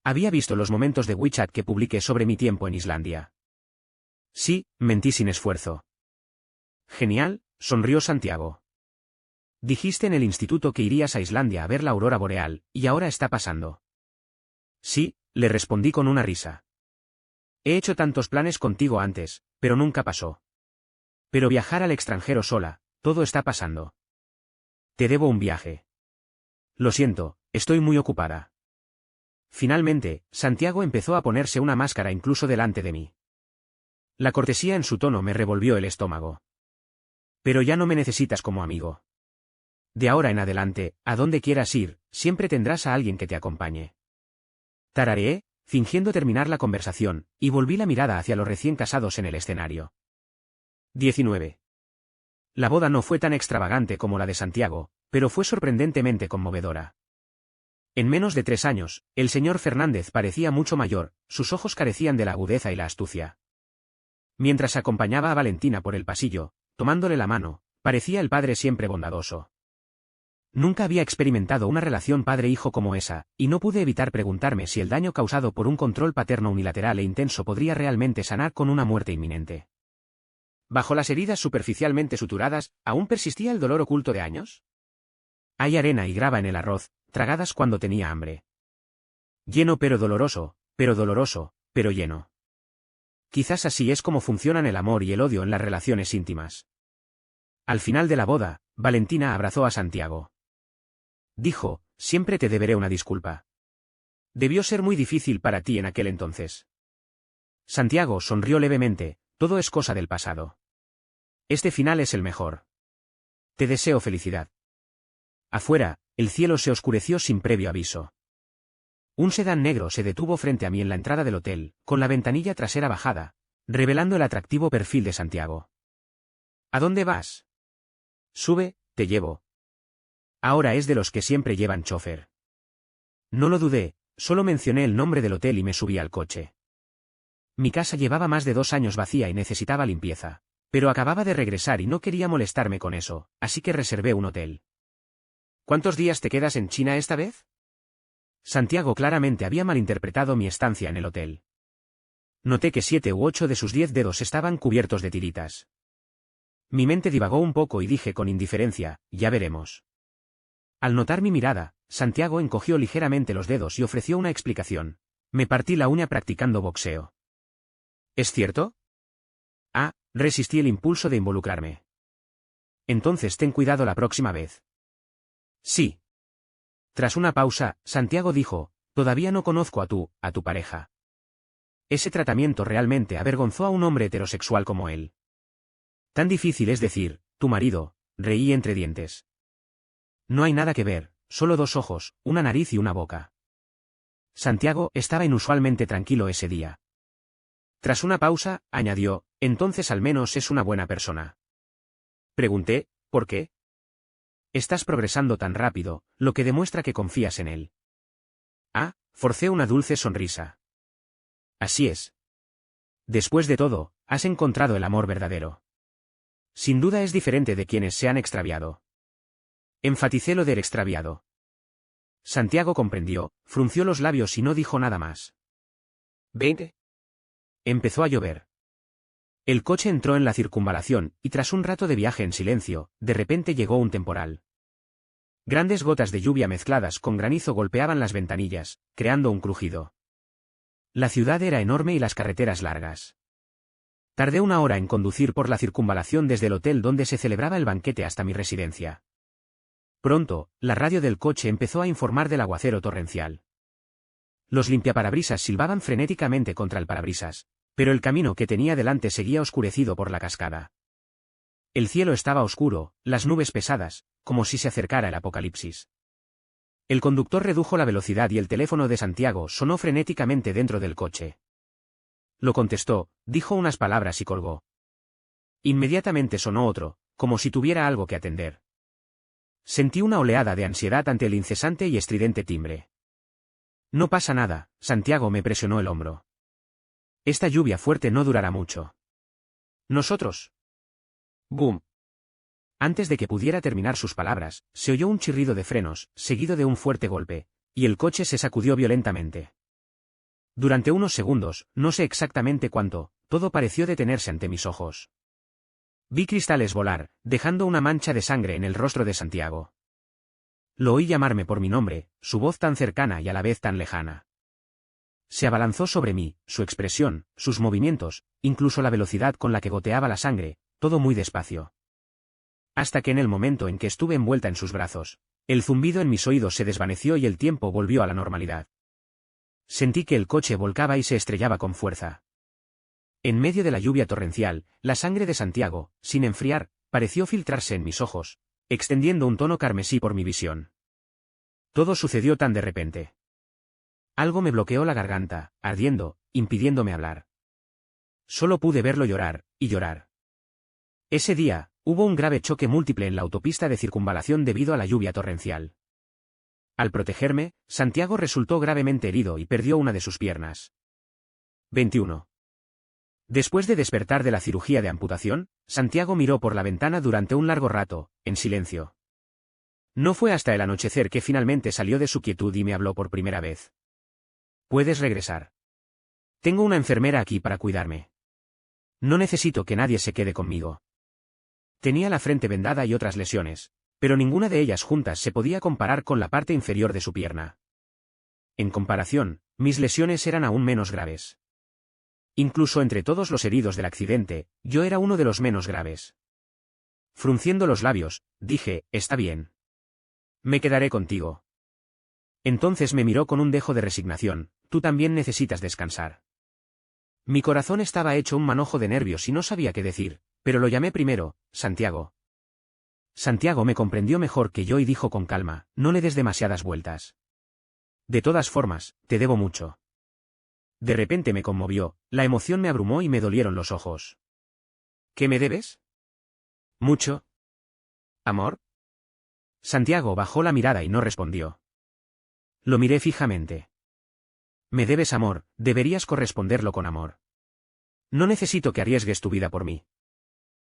Había visto los momentos de WeChat que publiqué sobre mi tiempo en Islandia. Sí, mentí sin esfuerzo. Genial, sonrió Santiago. Dijiste en el instituto que irías a Islandia a ver la aurora boreal, y ahora está pasando. Sí, le respondí con una risa. He hecho tantos planes contigo antes, pero nunca pasó. Pero viajar al extranjero sola, todo está pasando. Te debo un viaje. Lo siento, estoy muy ocupada. Finalmente, Santiago empezó a ponerse una máscara incluso delante de mí. La cortesía en su tono me revolvió el estómago. Pero ya no me necesitas como amigo. De ahora en adelante, a donde quieras ir, siempre tendrás a alguien que te acompañe. Tarareé, fingiendo terminar la conversación, y volví la mirada hacia los recién casados en el escenario. 19. La boda no fue tan extravagante como la de Santiago, pero fue sorprendentemente conmovedora. En menos de 3 años, el señor Fernández parecía mucho mayor, sus ojos carecían de la agudeza y la astucia. Mientras acompañaba a Valentina por el pasillo, tomándole la mano, parecía el padre siempre bondadoso. Nunca había experimentado una relación padre-hijo como esa, y no pude evitar preguntarme si el daño causado por un control paterno unilateral e intenso podría realmente sanar con una muerte inminente. ¿Bajo las heridas superficialmente suturadas, aún persistía el dolor oculto de años? Hay arena y grava en el arroz, tragadas cuando tenía hambre. Lleno pero doloroso, pero lleno. Quizás así es como funcionan el amor y el odio en las relaciones íntimas. Al final de la boda, Valentina abrazó a Santiago. Dijo, siempre te deberé una disculpa. Debió ser muy difícil para ti en aquel entonces. Santiago sonrió levemente, todo es cosa del pasado. Este final es el mejor. Te deseo felicidad. Afuera, el cielo se oscureció sin previo aviso. Un sedán negro se detuvo frente a mí en la entrada del hotel, con la ventanilla trasera bajada, revelando el atractivo perfil de Santiago. ¿A dónde vas? Sube, te llevo. Ahora es de los que siempre llevan chofer. No lo dudé, solo mencioné el nombre del hotel y me subí al coche. Mi casa llevaba más de 2 años vacía y necesitaba limpieza, pero acababa de regresar y no quería molestarme con eso, así que reservé un hotel. ¿Cuántos días te quedas en China esta vez? Santiago claramente había malinterpretado mi estancia en el hotel. Noté que 7 u 8 de sus 10 dedos estaban cubiertos de tiritas. Mi mente divagó un poco y dije con indiferencia, ya veremos. Al notar mi mirada, Santiago encogió ligeramente los dedos y ofreció una explicación. Me partí la uña practicando boxeo. ¿Es cierto? Ah, resistí el impulso de involucrarme. Entonces ten cuidado la próxima vez. Sí. Tras una pausa, Santiago dijo, todavía no conozco a tu pareja. Ese tratamiento realmente avergonzó a un hombre heterosexual como él. Tan difícil es decir, tu marido, reí entre dientes. No hay nada que ver, solo 2 ojos, una nariz y una boca. Santiago estaba inusualmente tranquilo ese día. Tras una pausa, añadió, entonces al menos es una buena persona. Pregunté, ¿por qué? Estás progresando tan rápido, lo que demuestra que confías en él. Ah, forcé una dulce sonrisa. Así es. Después de todo, has encontrado el amor verdadero. Sin duda es diferente de quienes se han extraviado. Enfaticé lo del extraviado. Santiago comprendió, frunció los labios y no dijo nada más. 20. Empezó a llover. El coche entró en la circunvalación, y tras un rato de viaje en silencio, de repente llegó un temporal. Grandes gotas de lluvia mezcladas con granizo golpeaban las ventanillas, creando un crujido. La ciudad era enorme y las carreteras largas. Tardé 1 hora en conducir por la circunvalación desde el hotel donde se celebraba el banquete hasta mi residencia. Pronto, la radio del coche empezó a informar del aguacero torrencial. Los limpiaparabrisas silbaban frenéticamente contra el parabrisas, pero el camino que tenía delante seguía oscurecido por la cascada. El cielo estaba oscuro, las nubes pesadas, como si se acercara el apocalipsis. El conductor redujo la velocidad y el teléfono de Santiago sonó frenéticamente dentro del coche. Lo contestó, dijo unas palabras y colgó. Inmediatamente sonó otro, como si tuviera algo que atender. Sentí una oleada de ansiedad ante el incesante y estridente timbre. No pasa nada, Santiago me presionó el hombro. Esta lluvia fuerte no durará mucho. Nosotros. ¡Bum! Antes de que pudiera terminar sus palabras, se oyó un chirrido de frenos, seguido de un fuerte golpe, y el coche se sacudió violentamente. Durante unos segundos, no sé exactamente cuánto, todo pareció detenerse ante mis ojos. Vi cristales volar, dejando una mancha de sangre en el rostro de Santiago. Lo oí llamarme por mi nombre, su voz tan cercana y a la vez tan lejana. Se abalanzó sobre mí, su expresión, sus movimientos, incluso la velocidad con la que goteaba la sangre, todo muy despacio. Hasta que en el momento en que estuve envuelta en sus brazos, el zumbido en mis oídos se desvaneció y el tiempo volvió a la normalidad. Sentí que el coche volcaba y se estrellaba con fuerza. En medio de la lluvia torrencial, la sangre de Santiago, sin enfriar, pareció filtrarse en mis ojos, extendiendo un tono carmesí por mi visión. Todo sucedió tan de repente. Algo me bloqueó la garganta, ardiendo, impidiéndome hablar. Solo pude verlo llorar, y llorar. Ese día, hubo un grave choque múltiple en la autopista de circunvalación debido a la lluvia torrencial. Al protegerme, Santiago resultó gravemente herido y perdió una de sus piernas. 21. Después de despertar de la cirugía de amputación, Santiago miró por la ventana durante un largo rato, en silencio. No fue hasta el anochecer que finalmente salió de su quietud y me habló por primera vez. Puedes regresar. Tengo una enfermera aquí para cuidarme. No necesito que nadie se quede conmigo. Tenía la frente vendada y otras lesiones, pero ninguna de ellas juntas se podía comparar con la parte inferior de su pierna. En comparación, mis lesiones eran aún menos graves. Incluso entre todos los heridos del accidente, yo era uno de los menos graves. Frunciendo los labios, dije, está bien. Me quedaré contigo. Entonces me miró con un dejo de resignación, tú también necesitas descansar. Mi corazón estaba hecho un manojo de nervios y no sabía qué decir, pero lo llamé primero, Santiago. Santiago me comprendió mejor que yo y dijo con calma, no le des demasiadas vueltas. De todas formas, te debo mucho. De repente me conmovió, la emoción me abrumó y me dolieron los ojos. ¿Qué me debes? ¿Mucho? ¿Amor? Santiago bajó la mirada y no respondió. Lo miré fijamente. Me debes amor, deberías corresponderlo con amor. No necesito que arriesgues tu vida por mí.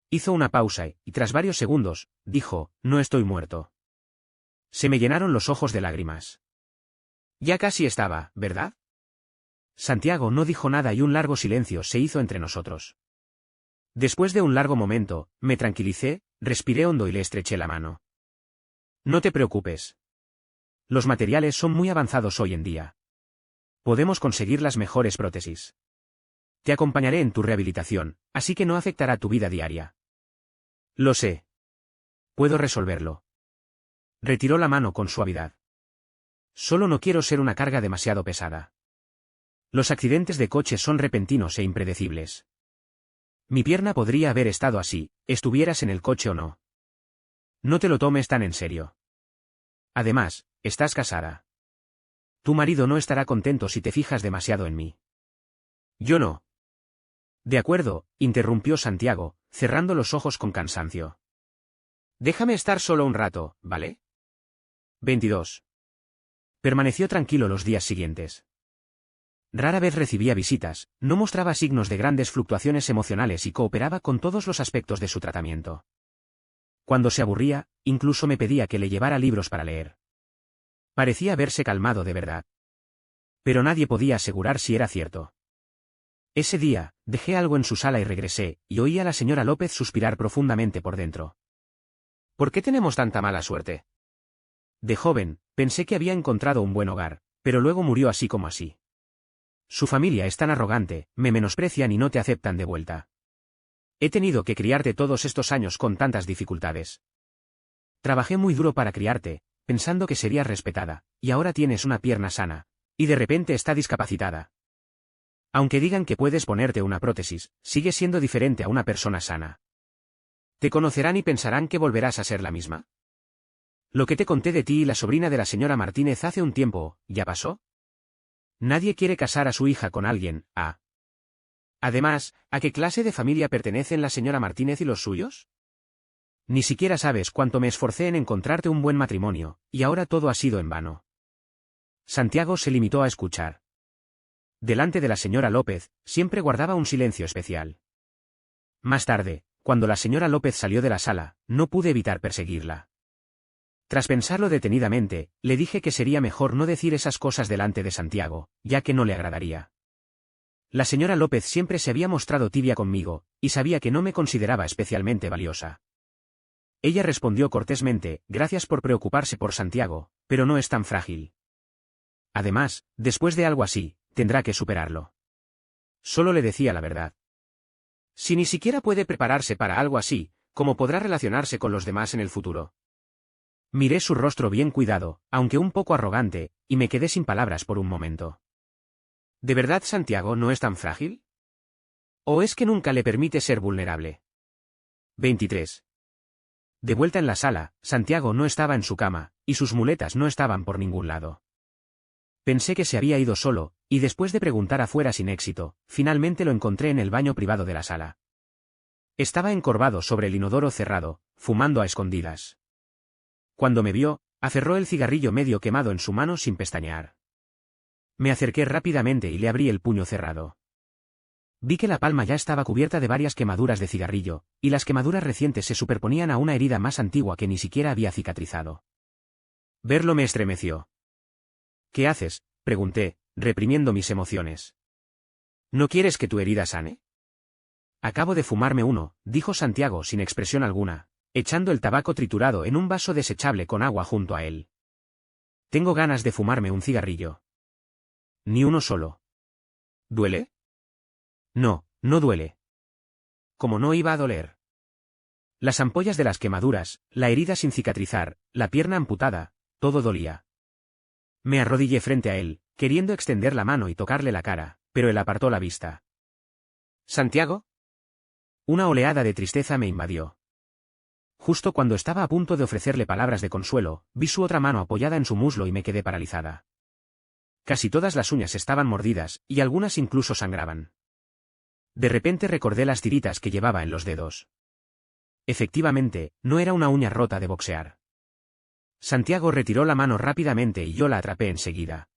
Hizo una pausa y, tras varios segundos, dijo, no estoy muerto. Se me llenaron los ojos de lágrimas. Ya casi estaba, ¿verdad? Santiago no dijo nada y un largo silencio se hizo entre nosotros. Después de un largo momento, me tranquilicé, respiré hondo y le estreché la mano. No te preocupes. Los materiales son muy avanzados hoy en día. Podemos conseguir las mejores prótesis. Te acompañaré en tu rehabilitación, así que no afectará tu vida diaria. Lo sé. Puedo resolverlo. Retiró la mano con suavidad. Solo no quiero ser una carga demasiado pesada. Los accidentes de coche son repentinos e impredecibles. Mi pierna podría haber estado así, estuvieras en el coche o no. No te lo tomes tan en serio. Además, estás casada. Tu marido no estará contento si te fijas demasiado en mí. Yo no. De acuerdo, interrumpió Santiago, cerrando los ojos con cansancio. Déjame estar solo un rato, ¿vale? 22. Permaneció tranquilo los días siguientes. Rara vez recibía visitas, no mostraba signos de grandes fluctuaciones emocionales y cooperaba con todos los aspectos de su tratamiento. Cuando se aburría, incluso me pedía que le llevara libros para leer. Parecía haberse calmado de verdad. Pero nadie podía asegurar si era cierto. Ese día, dejé algo en su sala y regresé, y oí a la señora López suspirar profundamente por dentro. ¿Por qué tenemos tanta mala suerte? De joven, pensé que había encontrado un buen hogar, pero luego murió así como así. Su familia es tan arrogante, me menosprecian y no te aceptan de vuelta. He tenido que criarte todos estos años con tantas dificultades. Trabajé muy duro para criarte, pensando que serías respetada, y ahora tienes una pierna sana, y de repente está discapacitada. Aunque digan que puedes ponerte una prótesis, sigue siendo diferente a una persona sana. Te conocerán y pensarán que volverás a ser la misma. Lo que te conté de ti y la sobrina de la señora Martínez hace un tiempo, ¿ya pasó? Nadie quiere casar a su hija con alguien, ¿ah? Además, ¿a qué clase de familia pertenecen la señora Martínez y los suyos? Ni siquiera sabes cuánto me esforcé en encontrarte un buen matrimonio, y ahora todo ha sido en vano. Santiago se limitó a escuchar. Delante de la señora López, siempre guardaba un silencio especial. Más tarde, cuando la señora López salió de la sala, no pude evitar perseguirla. Tras pensarlo detenidamente, le dije que sería mejor no decir esas cosas delante de Santiago, ya que no le agradaría. La señora López siempre se había mostrado tibia conmigo, y sabía que no me consideraba especialmente valiosa. Ella respondió cortésmente, gracias por preocuparse por Santiago, pero no es tan frágil. Además, después de algo así, tendrá que superarlo. Solo le decía la verdad. Si ni siquiera puede prepararse para algo así, ¿cómo podrá relacionarse con los demás en el futuro? Miré su rostro bien cuidado, aunque un poco arrogante, y me quedé sin palabras por un momento. ¿De verdad Santiago no es tan frágil? ¿O es que nunca le permite ser vulnerable? 23. De vuelta en la sala, Santiago no estaba en su cama, y sus muletas no estaban por ningún lado. Pensé que se había ido solo, y después de preguntar afuera sin éxito, finalmente lo encontré en el baño privado de la sala. Estaba encorvado sobre el inodoro cerrado, fumando a escondidas. Cuando me vio, aferró el cigarrillo medio quemado en su mano sin pestañear. Me acerqué rápidamente y le abrí el puño cerrado. Vi que la palma ya estaba cubierta de varias quemaduras de cigarrillo, y las quemaduras recientes se superponían a una herida más antigua que ni siquiera había cicatrizado. Verlo me estremeció. ¿Qué haces?, pregunté, reprimiendo mis emociones. ¿No quieres que tu herida sane? Acabo de fumarme uno, dijo Santiago sin expresión alguna, echando el tabaco triturado en un vaso desechable con agua junto a él. Tengo ganas de fumarme un cigarrillo. Ni uno solo. ¿Duele? No, no duele. ¿Cómo no iba a doler? Las ampollas de las quemaduras, la herida sin cicatrizar, la pierna amputada, todo dolía. Me arrodillé frente a él, queriendo extender la mano y tocarle la cara, pero él apartó la vista. ¿Santiago? Una oleada de tristeza me invadió. Justo cuando estaba a punto de ofrecerle palabras de consuelo, vi su otra mano apoyada en su muslo y me quedé paralizada. Casi todas las uñas estaban mordidas, y algunas incluso sangraban. De repente recordé las tiritas que llevaba en los dedos. Efectivamente, no era una uña rota de boxear. Santiago retiró la mano rápidamente y yo la atrapé enseguida.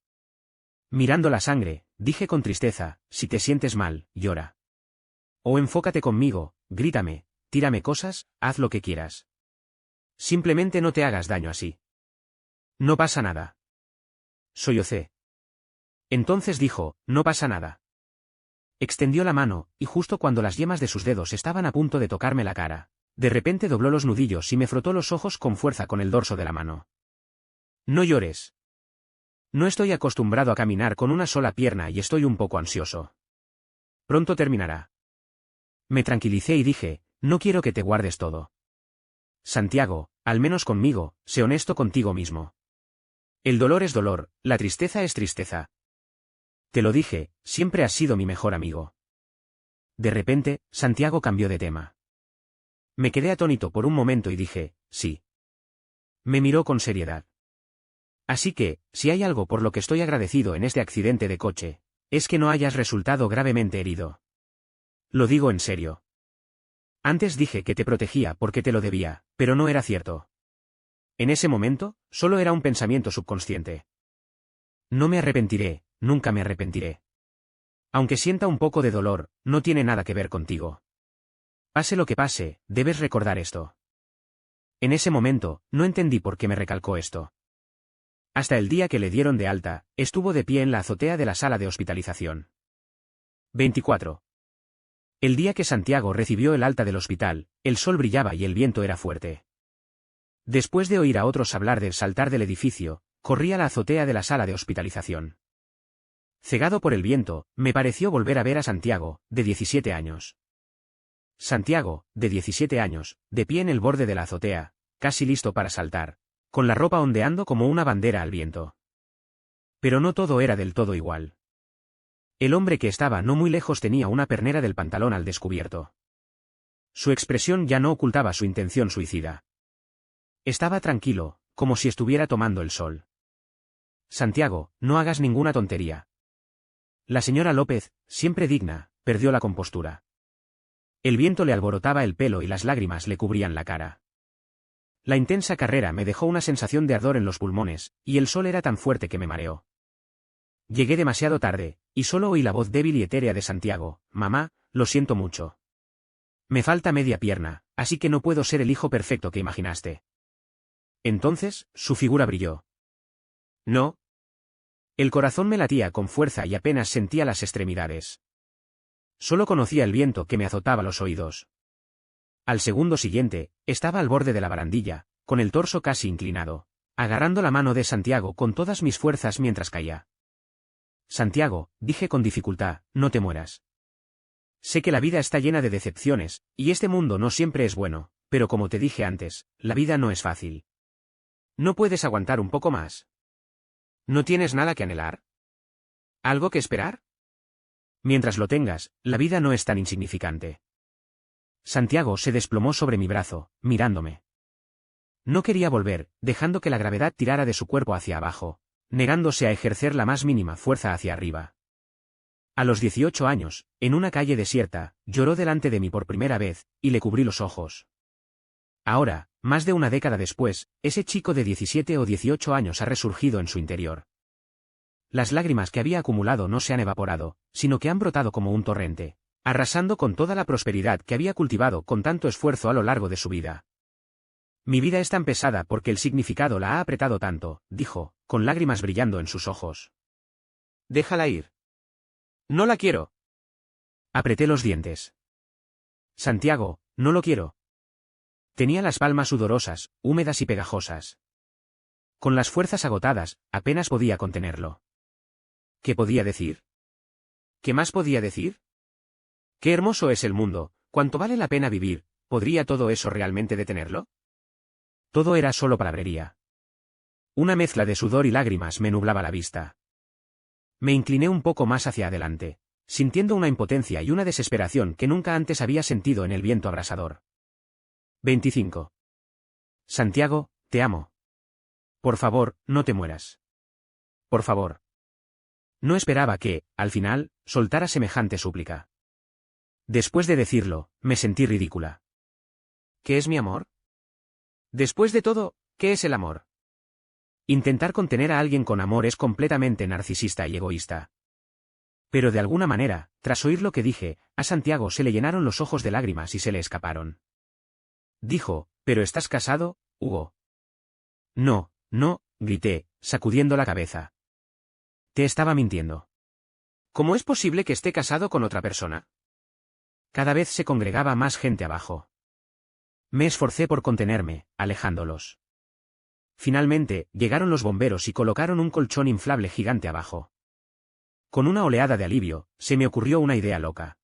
Mirando la sangre, dije con tristeza, si te sientes mal, llora. O enfócate conmigo, grítame, tírame cosas, haz lo que quieras. Simplemente no te hagas daño así. No pasa nada. Sollocé. Entonces dijo, no pasa nada. Extendió la mano, y justo cuando las yemas de sus dedos estaban a punto de tocarme la cara, de repente dobló los nudillos y me frotó los ojos con fuerza con el dorso de la mano. No llores. No estoy acostumbrado a caminar con una sola pierna y estoy un poco ansioso. Pronto terminará. Me tranquilicé y dije, no quiero que te guardes todo. Santiago, al menos conmigo, sé honesto contigo mismo. El dolor es dolor, la tristeza es tristeza. Te lo dije, siempre has sido mi mejor amigo. De repente, Santiago cambió de tema. Me quedé atónito por un momento y dije, sí. Me miró con seriedad. Así que, si hay algo por lo que estoy agradecido en este accidente de coche, es que no hayas resultado gravemente herido. Lo digo en serio. Antes dije que te protegía porque te lo debía, pero no era cierto. En ese momento, solo era un pensamiento subconsciente. No me arrepentiré, nunca me arrepentiré. Aunque sienta un poco de dolor, no tiene nada que ver contigo. Pase lo que pase, debes recordar esto. En ese momento, no entendí por qué me recalcó esto. Hasta el día que le dieron de alta, estuvo de pie en la azotea de la sala de hospitalización. 24. El día que Santiago recibió el alta del hospital, el sol brillaba y el viento era fuerte. Después de oír a otros hablar del saltar del edificio, corrí a la azotea de la sala de hospitalización. Cegado por el viento, me pareció volver a ver a Santiago, de 17 años. Santiago, de 17 años, de pie en el borde de la azotea, casi listo para saltar, con la ropa ondeando como una bandera al viento. Pero no todo era del todo igual. El hombre que estaba no muy lejos tenía una pernera del pantalón al descubierto. Su expresión ya no ocultaba su intención suicida. Estaba tranquilo, como si estuviera tomando el sol. Santiago, no hagas ninguna tontería. La señora López, siempre digna, perdió la compostura. El viento le alborotaba el pelo y las lágrimas le cubrían la cara. La intensa carrera me dejó una sensación de ardor en los pulmones, y el sol era tan fuerte que me mareó. Llegué demasiado tarde, y solo oí la voz débil y etérea de Santiago, mamá, lo siento mucho. Me falta media pierna, así que no puedo ser el hijo perfecto que imaginaste. Entonces, su figura brilló. No. El corazón me latía con fuerza y apenas sentía las extremidades. Solo conocía el viento que me azotaba los oídos. Al segundo siguiente, estaba al borde de la barandilla, con el torso casi inclinado, agarrando la mano de Santiago con todas mis fuerzas mientras caía. Santiago, dije con dificultad, no te mueras. Sé que la vida está llena de decepciones, y este mundo no siempre es bueno, pero como te dije antes, la vida no es fácil. ¿No puedes aguantar un poco más? ¿No tienes nada que anhelar? ¿Algo que esperar? Mientras lo tengas, la vida no es tan insignificante. Santiago se desplomó sobre mi brazo, mirándome. No quería volver, dejando que la gravedad tirara de su cuerpo hacia abajo, negándose a ejercer la más mínima fuerza hacia arriba. A los 18 años, en una calle desierta, lloró delante de mí por primera vez, y le cubrí los ojos. Ahora, más de una década después, ese chico de 17 o 18 años ha resurgido en su interior. Las lágrimas que había acumulado no se han evaporado, sino que han brotado como un torrente, arrasando con toda la prosperidad que había cultivado con tanto esfuerzo a lo largo de su vida. Mi vida es tan pesada porque el significado la ha apretado tanto, dijo, con lágrimas brillando en sus ojos. Déjala ir. No la quiero. Apreté los dientes. Santiago, no lo quiero. Tenía las palmas sudorosas, húmedas y pegajosas. Con las fuerzas agotadas, apenas podía contenerlo. ¿Qué podía decir? ¿Qué más podía decir? Qué hermoso es el mundo, cuánto vale la pena vivir, ¿podría todo eso realmente detenerlo? Todo era solo palabrería. Una mezcla de sudor y lágrimas me nublaba la vista. Me incliné un poco más hacia adelante, sintiendo una impotencia y una desesperación que nunca antes había sentido en el viento abrasador. 25. Santiago, te amo. Por favor, no te mueras. Por favor. No esperaba que, al final, soltara semejante súplica. Después de decirlo, me sentí ridícula. ¿Qué es mi amor? Después de todo, ¿qué es el amor? Intentar contener a alguien con amor es completamente narcisista y egoísta. Pero de alguna manera, tras oír lo que dije, a Santiago se le llenaron los ojos de lágrimas y se le escaparon. Dijo, ¿pero estás casado, Hugo? No, no, grité, sacudiendo la cabeza. Te estaba mintiendo. ¿Cómo es posible que esté casado con otra persona? Cada vez se congregaba más gente abajo. Me esforcé por contenerme, alejándolos. Finalmente, llegaron los bomberos y colocaron un colchón inflable gigante abajo. Con una oleada de alivio, se me ocurrió una idea loca.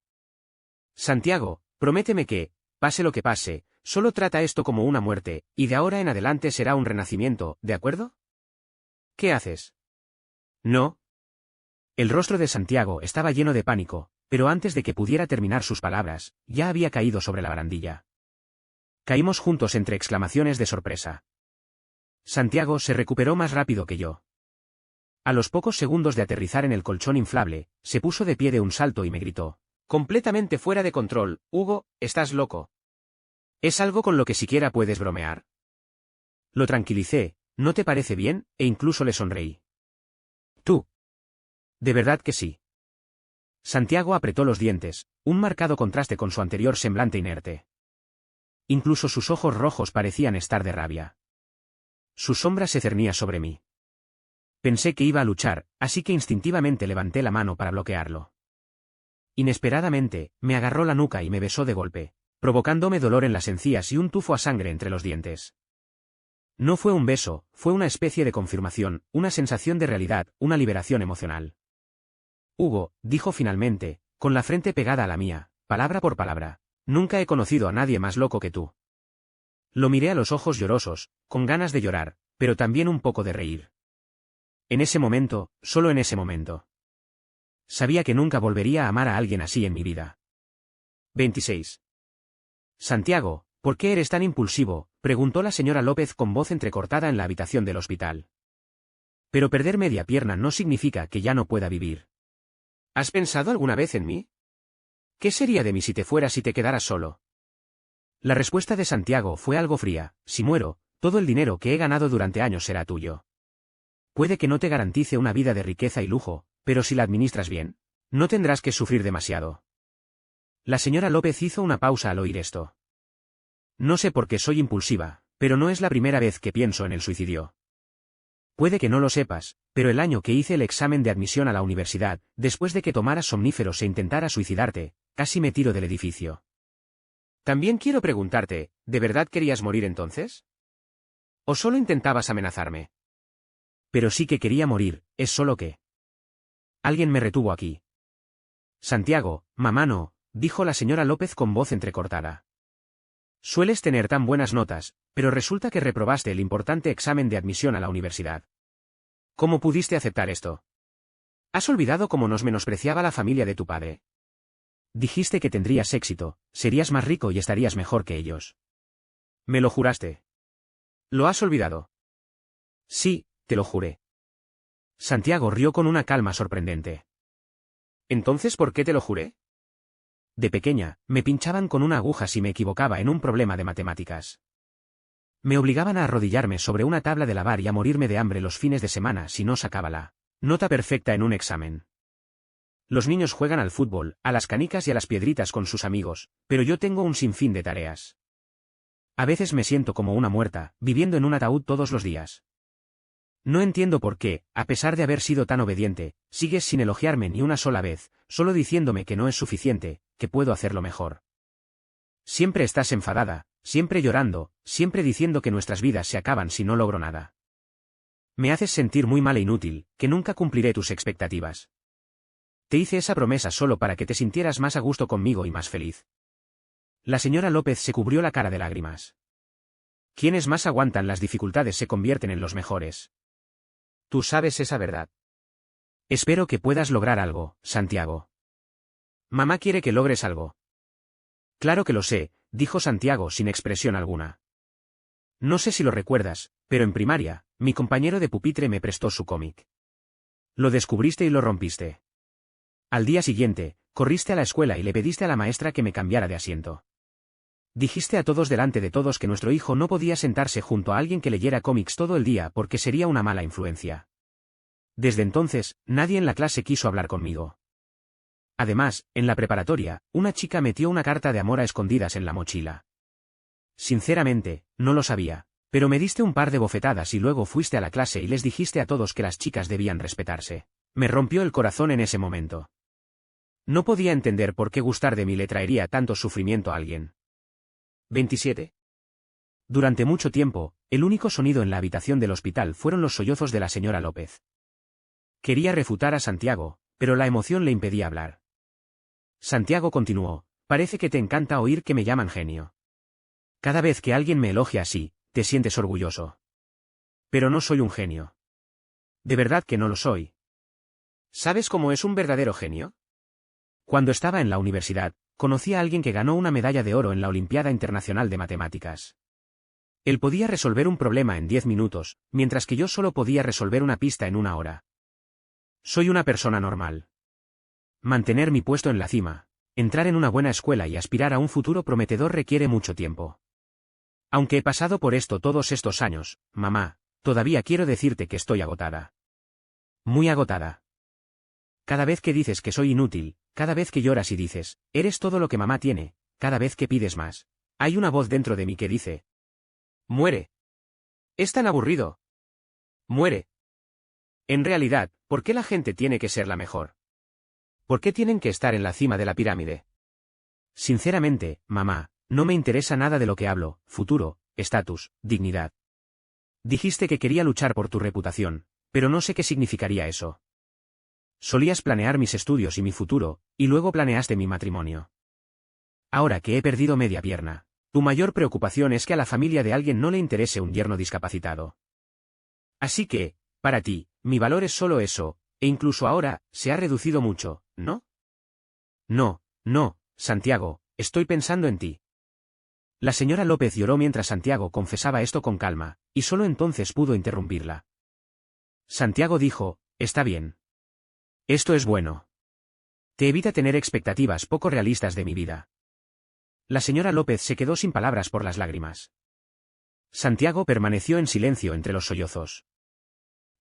Santiago, prométeme que, pase lo que pase, solo trata esto como una muerte, y de ahora en adelante será un renacimiento, ¿de acuerdo? ¿Qué haces? No. El rostro de Santiago estaba lleno de pánico, pero antes de que pudiera terminar sus palabras, ya había caído sobre la barandilla. Caímos juntos entre exclamaciones de sorpresa. Santiago se recuperó más rápido que yo. A los pocos segundos de aterrizar en el colchón inflable, se puso de pie de un salto y me gritó. Completamente fuera de control, Hugo, estás loco. ¿Es algo con lo que siquiera puedes bromear? Lo tranquilicé, ¿no te parece bien? E incluso le sonreí. ¿Tú? ¿De verdad que sí? Santiago apretó los dientes, un marcado contraste con su anterior semblante inerte. Incluso sus ojos rojos parecían estar de rabia. Su sombra se cernía sobre mí. Pensé que iba a luchar, así que instintivamente levanté la mano para bloquearlo. Inesperadamente, me agarró la nuca y me besó de golpe, provocándome dolor en las encías y un tufo a sangre entre los dientes. No fue un beso, fue una especie de confirmación, una sensación de realidad, una liberación emocional. Hugo, dijo finalmente, con la frente pegada a la mía, palabra por palabra, nunca he conocido a nadie más loco que tú. Lo miré a los ojos llorosos, con ganas de llorar, pero también un poco de reír. En ese momento, solo en ese momento. Sabía que nunca volvería a amar a alguien así en mi vida. 26. Santiago, ¿por qué eres tan impulsivo?, preguntó la señora López con voz entrecortada en la habitación del hospital. Pero perder media pierna no significa que ya no pueda vivir. ¿Has pensado alguna vez en mí? ¿Qué sería de mí si te fueras y te quedaras solo? La respuesta de Santiago fue algo fría. Si muero, todo el dinero que he ganado durante años será tuyo. Puede que no te garantice una vida de riqueza y lujo, pero si la administras bien, no tendrás que sufrir demasiado. La señora López hizo una pausa al oír esto. No sé por qué soy impulsiva, pero no es la primera vez que pienso en el suicidio. Puede que no lo sepas, pero el año que hice el examen de admisión a la universidad, después de que tomaras somníferos e intentaras suicidarte, casi me tiro del edificio. También quiero preguntarte, ¿de verdad querías morir entonces? ¿O solo intentabas amenazarme? Pero sí que quería morir, es solo que... Alguien me retuvo aquí. Santiago, mamá no, dijo la señora López con voz entrecortada. Sueles tener tan buenas notas, pero resulta que reprobaste el importante examen de admisión a la universidad. ¿Cómo pudiste aceptar esto? ¿Has olvidado cómo nos menospreciaba la familia de tu padre? Dijiste que tendrías éxito, serías más rico y estarías mejor que ellos. Me lo juraste. ¿Lo has olvidado? Sí, te lo juré. Santiago rió con una calma sorprendente. ¿Entonces por qué te lo juré? De pequeña, me pinchaban con una aguja si me equivocaba en un problema de matemáticas. Me obligaban a arrodillarme sobre una tabla de lavar y a morirme de hambre los fines de semana si no sacaba la nota perfecta en un examen. Los niños juegan al fútbol, a las canicas y a las piedritas con sus amigos, pero yo tengo un sinfín de tareas. A veces me siento como una muerta, viviendo en un ataúd todos los días. No entiendo por qué, a pesar de haber sido tan obediente, sigues sin elogiarme ni una sola vez, solo diciéndome que no es suficiente, que puedo hacerlo mejor. Siempre estás enfadada, siempre llorando, siempre diciendo que nuestras vidas se acaban si no logro nada. Me haces sentir muy mal e inútil, que nunca cumpliré tus expectativas. Te hice esa promesa solo para que te sintieras más a gusto conmigo y más feliz. La señora López se cubrió la cara de lágrimas. Quienes más aguantan las dificultades se convierten en los mejores. Tú sabes esa verdad. Espero que puedas lograr algo, Santiago. Mamá quiere que logres algo. Claro que lo sé, dijo Santiago sin expresión alguna. No sé si lo recuerdas, pero en primaria, mi compañero de pupitre me prestó su cómic. Lo descubriste y lo rompiste. Al día siguiente, corriste a la escuela y le pediste a la maestra que me cambiara de asiento. Dijiste a todos delante de todos que nuestro hijo no podía sentarse junto a alguien que leyera cómics todo el día porque sería una mala influencia. Desde entonces, nadie en la clase quiso hablar conmigo. Además, en la preparatoria, una chica metió una carta de amor a escondidas en la mochila. Sinceramente, no lo sabía, pero me diste un par de bofetadas y luego fuiste a la clase y les dijiste a todos que las chicas debían respetarse. Me rompió el corazón en ese momento. No podía entender por qué gustar de mí le traería tanto sufrimiento a alguien. 27. Durante mucho tiempo, el único sonido en la habitación del hospital fueron los sollozos de la señora López. Quería refutar a Santiago, pero la emoción le impedía hablar. Santiago continuó, parece que te encanta oír que me llaman genio. Cada vez que alguien me elogia así, te sientes orgulloso. Pero no soy un genio. De verdad que no lo soy. ¿Sabes cómo es un verdadero genio? Cuando estaba en la universidad, conocí a alguien que ganó una medalla de oro en la Olimpiada Internacional de Matemáticas. Él podía resolver un problema en 10 minutos, mientras que yo solo podía resolver una pista en 1 hora. Soy una persona normal. Mantener mi puesto en la cima, entrar en una buena escuela y aspirar a un futuro prometedor requiere mucho tiempo. Aunque he pasado por esto todos estos años, mamá, todavía quiero decirte que estoy agotada. Muy agotada. Cada vez que dices que soy inútil, cada vez que lloras y dices, eres todo lo que mamá tiene, cada vez que pides más, hay una voz dentro de mí que dice, muere. Es tan aburrido. Muere. En realidad, ¿por qué la gente tiene que ser la mejor? ¿Por qué tienen que estar en la cima de la pirámide? Sinceramente, mamá, no me interesa nada de lo que hablo, futuro, estatus, dignidad. Dijiste que quería luchar por tu reputación, pero no sé qué significaría eso. Solías planear mis estudios y mi futuro, y luego planeaste mi matrimonio. Ahora que he perdido media pierna, tu mayor preocupación es que a la familia de alguien no le interese un yerno discapacitado. Así que, para ti, mi valor es solo eso, e incluso ahora, se ha reducido mucho, ¿no? No, no, Santiago, estoy pensando en ti. La señora López lloró mientras Santiago confesaba esto con calma, y solo entonces pudo interrumpirla. Santiago dijo, está bien. Esto es bueno. Te evita tener expectativas poco realistas de mi vida. La señora López se quedó sin palabras por las lágrimas. Santiago permaneció en silencio entre los sollozos.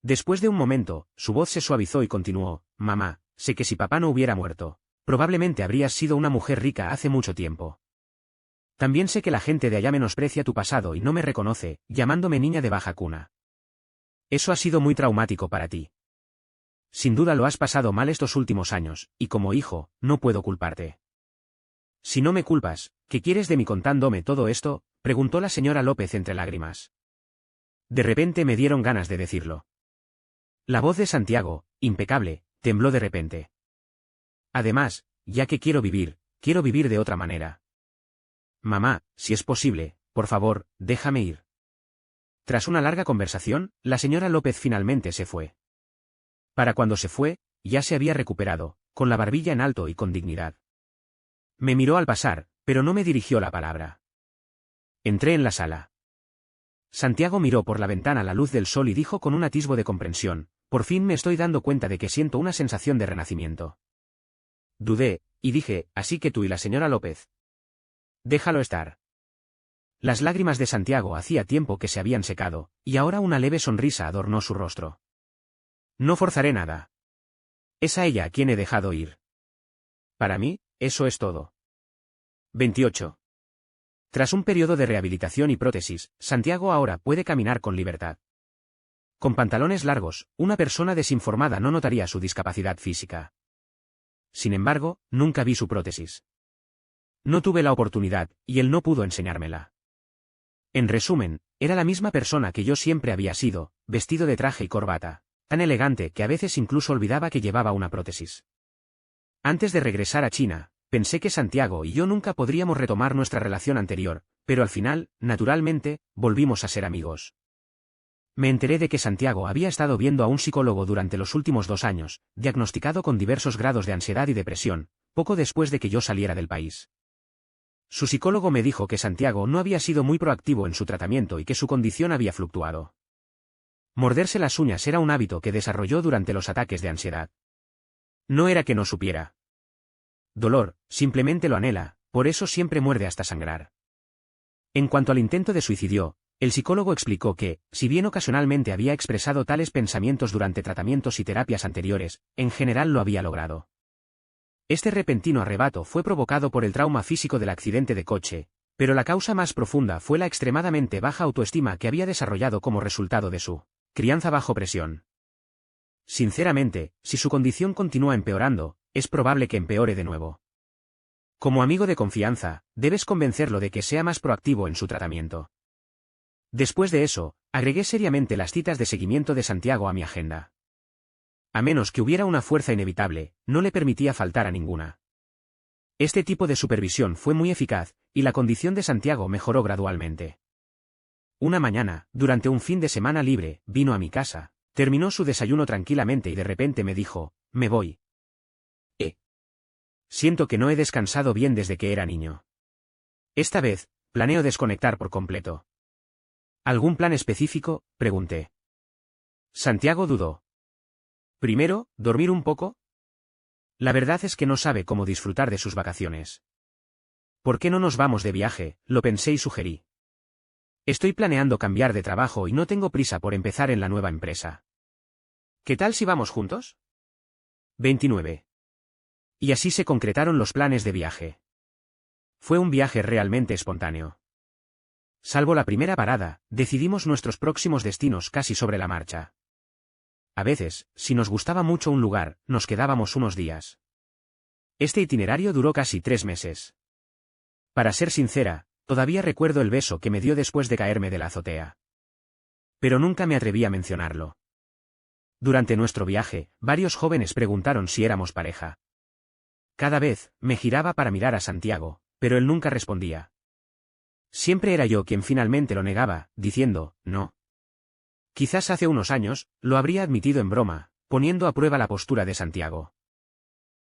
Después de un momento, su voz se suavizó y continuó, mamá, sé que si papá no hubiera muerto, probablemente habrías sido una mujer rica hace mucho tiempo. También sé que la gente de allá menosprecia tu pasado y no me reconoce, llamándome niña de baja cuna. Eso ha sido muy traumático para ti. Sin duda lo has pasado mal estos últimos años, y como hijo, no puedo culparte. Si no me culpas, ¿qué quieres de mí contándome todo esto?, preguntó la señora López entre lágrimas. De repente me dieron ganas de decirlo. La voz de Santiago, impecable, tembló de repente. Además, ya que quiero vivir de otra manera. Mamá, si es posible, por favor, déjame ir. Tras una larga conversación, la señora López finalmente se fue. Para cuando se fue, ya se había recuperado, con la barbilla en alto y con dignidad. Me miró al pasar, pero no me dirigió la palabra. Entré en la sala. Santiago miró por la ventana la luz del sol y dijo con un atisbo de comprensión: por fin me estoy dando cuenta de que siento una sensación de renacimiento. Dudé, y dije: así que tú y la señora López. Déjalo estar. Las lágrimas de Santiago hacía tiempo que se habían secado, y ahora una leve sonrisa adornó su rostro. No forzaré nada. Es a ella a quien he dejado ir. Para mí, eso es todo. 28. Tras un periodo de rehabilitación y prótesis, Santiago ahora puede caminar con libertad. Con pantalones largos, una persona desinformada no notaría su discapacidad física. Sin embargo, nunca vi su prótesis. No tuve la oportunidad, y él no pudo enseñármela. En resumen, era la misma persona que yo siempre había sido, vestido de traje y corbata, tan elegante que a veces incluso olvidaba que llevaba una prótesis. Antes de regresar a China, pensé que Santiago y yo nunca podríamos retomar nuestra relación anterior, pero al final, naturalmente, volvimos a ser amigos. Me enteré de que Santiago había estado viendo a un psicólogo durante los últimos 2 años, diagnosticado con diversos grados de ansiedad y depresión, poco después de que yo saliera del país. Su psicólogo me dijo que Santiago no había sido muy proactivo en su tratamiento y que su condición había fluctuado. Morderse las uñas era un hábito que desarrolló durante los ataques de ansiedad. No era que no supiera dolor, simplemente lo anhela, por eso siempre muerde hasta sangrar. En cuanto al intento de suicidio, el psicólogo explicó que, si bien ocasionalmente había expresado tales pensamientos durante tratamientos y terapias anteriores, en general lo había logrado. Este repentino arrebato fue provocado por el trauma físico del accidente de coche, pero la causa más profunda fue la extremadamente baja autoestima que había desarrollado como resultado de su crianza bajo presión. Sinceramente, si su condición continúa empeorando, es probable que empeore de nuevo. Como amigo de confianza, debes convencerlo de que sea más proactivo en su tratamiento. Después de eso, agregué seriamente las citas de seguimiento de Santiago a mi agenda. A menos que hubiera una fuerza inevitable, no le permitía faltar a ninguna. Este tipo de supervisión fue muy eficaz, y la condición de Santiago mejoró gradualmente. Una mañana, durante un fin de semana libre, vino a mi casa, terminó su desayuno tranquilamente y de repente me dijo: me voy. Siento que no he descansado bien desde que era niño. Esta vez, planeo desconectar por completo. ¿Algún plan específico?, pregunté. Santiago dudó. Primero, dormir un poco. La verdad es que no sabe cómo disfrutar de sus vacaciones. ¿Por qué no nos vamos de viaje?, lo pensé y sugerí. Estoy planeando cambiar de trabajo y no tengo prisa por empezar en la nueva empresa. ¿Qué tal si vamos juntos? 29. Y así se concretaron los planes de viaje. Fue un viaje realmente espontáneo. Salvo la primera parada, decidimos nuestros próximos destinos casi sobre la marcha. A veces, si nos gustaba mucho un lugar, nos quedábamos unos días. Este itinerario duró casi 3 meses. Para ser sincera, todavía recuerdo el beso que me dio después de caerme de la azotea. Pero nunca me atreví a mencionarlo. Durante nuestro viaje, varios jóvenes preguntaron si éramos pareja. Cada vez, me giraba para mirar a Santiago, pero él nunca respondía. Siempre era yo quien finalmente lo negaba, diciendo, no. Quizás hace unos años, lo habría admitido en broma, poniendo a prueba la postura de Santiago.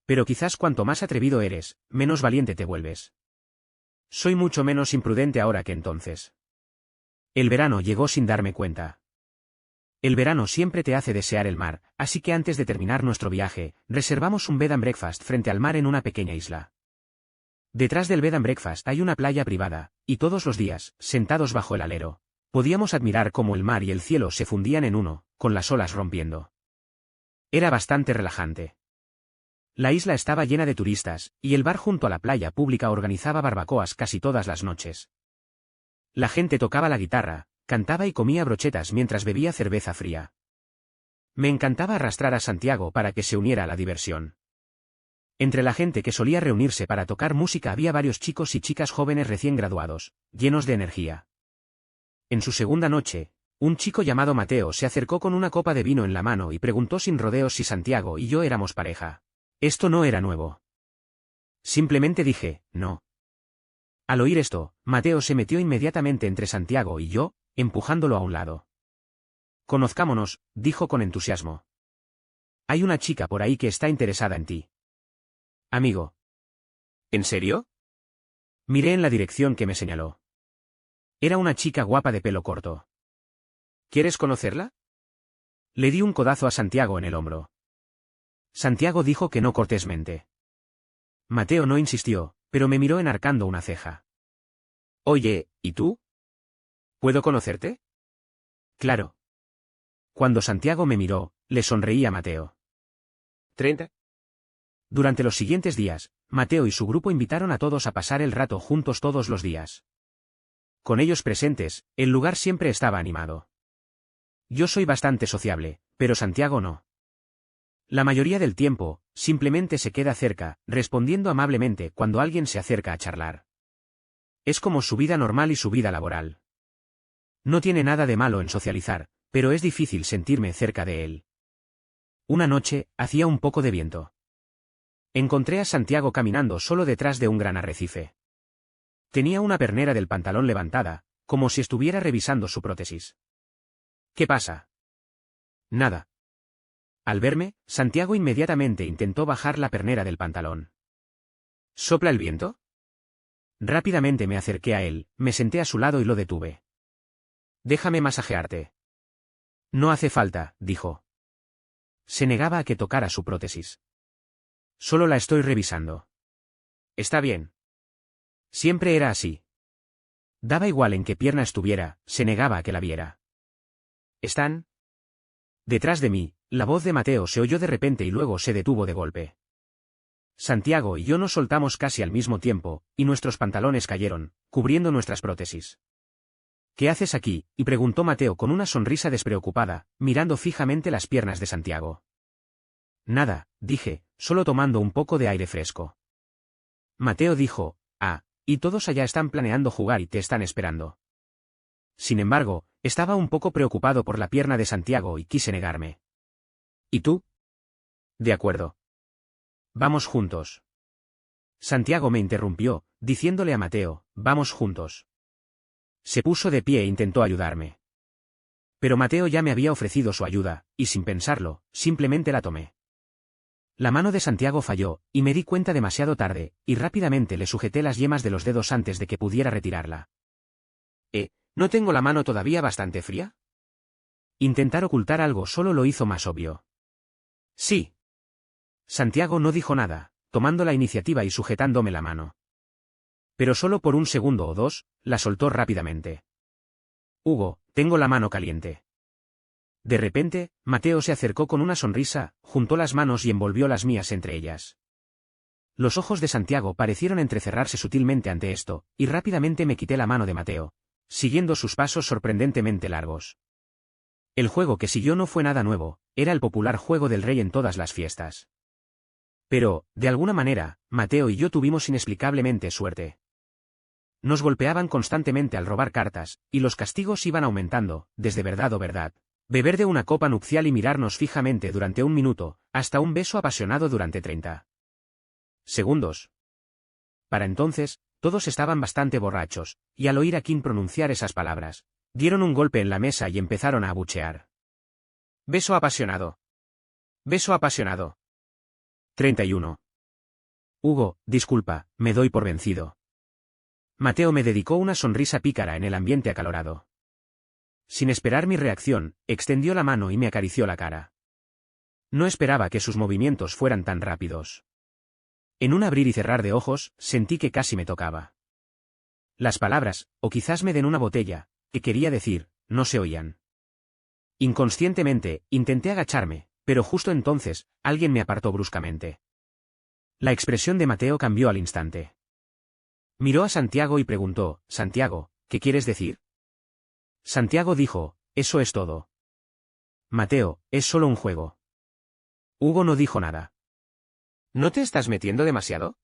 Pero quizás cuanto más atrevido eres, menos valiente te vuelves. Soy mucho menos imprudente ahora que entonces. El verano llegó sin darme cuenta. El verano siempre te hace desear el mar, así que antes de terminar nuestro viaje, reservamos un bed and breakfast frente al mar en una pequeña isla. Detrás del bed and breakfast hay una playa privada, y todos los días, sentados bajo el alero, podíamos admirar cómo el mar y el cielo se fundían en uno, con las olas rompiendo. Era bastante relajante. La isla estaba llena de turistas, y el bar junto a la playa pública organizaba barbacoas casi todas las noches. La gente tocaba la guitarra, cantaba y comía brochetas mientras bebía cerveza fría. Me encantaba arrastrar a Santiago para que se uniera a la diversión. Entre la gente que solía reunirse para tocar música había varios chicos y chicas jóvenes recién graduados, llenos de energía. En su segunda noche, un chico llamado Mateo se acercó con una copa de vino en la mano y preguntó sin rodeos si Santiago y yo éramos pareja. Esto no era nuevo. Simplemente dije, no. Al oír esto, Mateo se metió inmediatamente entre Santiago y yo, empujándolo a un lado. Conozcámonos, dijo con entusiasmo. Hay una chica por ahí que está interesada en ti. Amigo. ¿En serio? Miré en la dirección que me señaló. Era una chica guapa de pelo corto. ¿Quieres conocerla? Le di un codazo a Santiago en el hombro. Santiago dijo que no cortésmente. Mateo no insistió, pero me miró enarcando una ceja. Oye, ¿y tú? ¿Puedo conocerte? Claro. Cuando Santiago me miró, le sonreí a Mateo. 30. Durante los siguientes días, Mateo y su grupo invitaron a todos a pasar el rato juntos todos los días. Con ellos presentes, el lugar siempre estaba animado. Yo soy bastante sociable, pero Santiago no. La mayoría del tiempo, simplemente se queda cerca, respondiendo amablemente cuando alguien se acerca a charlar. Es como su vida normal y su vida laboral. No tiene nada de malo en socializar, pero es difícil sentirme cerca de él. Una noche, hacía un poco de viento. Encontré a Santiago caminando solo detrás de un gran arrecife. Tenía una pernera del pantalón levantada, como si estuviera revisando su prótesis. ¿Qué pasa? Nada. Al verme, Santiago inmediatamente intentó bajar la pernera del pantalón. ¿Sopla el viento? Rápidamente me acerqué a él, me senté a su lado y lo detuve. Déjame masajearte. No hace falta, dijo. Se negaba a que tocara su prótesis. Solo la estoy revisando. Está bien. Siempre era así. Daba igual en qué pierna estuviera, se negaba a que la viera. ¿Están? Detrás de mí, la voz de Mateo se oyó de repente y luego se detuvo de golpe. Santiago y yo nos soltamos casi al mismo tiempo, y nuestros pantalones cayeron, cubriendo nuestras prótesis. ¿Qué haces aquí?, y preguntó Mateo con una sonrisa despreocupada, mirando fijamente las piernas de Santiago. Nada, dije, solo tomando un poco de aire fresco. Mateo dijo, y todos allá están planeando jugar y te están esperando. Sin embargo, estaba un poco preocupado por la pierna de Santiago y quise negarme. ¿Y tú? De acuerdo. Vamos juntos. Santiago me interrumpió, diciéndole a Mateo, vamos juntos. Se puso de pie e intentó ayudarme. Pero Mateo ya me había ofrecido su ayuda, y sin pensarlo, simplemente la tomé. La mano de Santiago falló, y me di cuenta demasiado tarde, y rápidamente le sujeté las yemas de los dedos antes de que pudiera retirarla. ¿No tengo la mano todavía bastante fría? Intentar ocultar algo solo lo hizo más obvio. Sí. Santiago no dijo nada, tomando la iniciativa y sujetándome la mano. Pero solo por un segundo o dos, la soltó rápidamente. Hugo, tengo la mano caliente. De repente, Mateo se acercó con una sonrisa, juntó las manos y envolvió las mías entre ellas. Los ojos de Santiago parecieron entrecerrarse sutilmente ante esto, y rápidamente me quité la mano de Mateo, siguiendo sus pasos sorprendentemente largos. El juego que siguió no fue nada nuevo, era el popular juego del rey en todas las fiestas. Pero, de alguna manera, Mateo y yo tuvimos inexplicablemente suerte. Nos golpeaban constantemente al robar cartas, y los castigos iban aumentando, desde verdad o verdad. Beber de una copa nupcial y mirarnos fijamente durante 1 minuto, hasta un beso apasionado durante 30 segundos. Para entonces, todos estaban bastante borrachos, y al oír a Kim pronunciar esas palabras, dieron un golpe en la mesa y empezaron a abuchear. Beso apasionado. Beso apasionado. 31. Hugo, disculpa, me doy por vencido. Mateo me dedicó una sonrisa pícara en el ambiente acalorado. Sin esperar mi reacción, extendió la mano y me acarició la cara. No esperaba que sus movimientos fueran tan rápidos. En un abrir y cerrar de ojos, sentí que casi me tocaba. Las palabras, o quizás me den una botella, que quería decir, no se oían. Inconscientemente, intenté agacharme, pero justo entonces, alguien me apartó bruscamente. La expresión de Mateo cambió al instante. Miró a Santiago y preguntó, Santiago, ¿qué quieres decir? Santiago dijo, eso es todo. Mateo, es solo un juego. Hugo no dijo nada. ¿No te estás metiendo demasiado?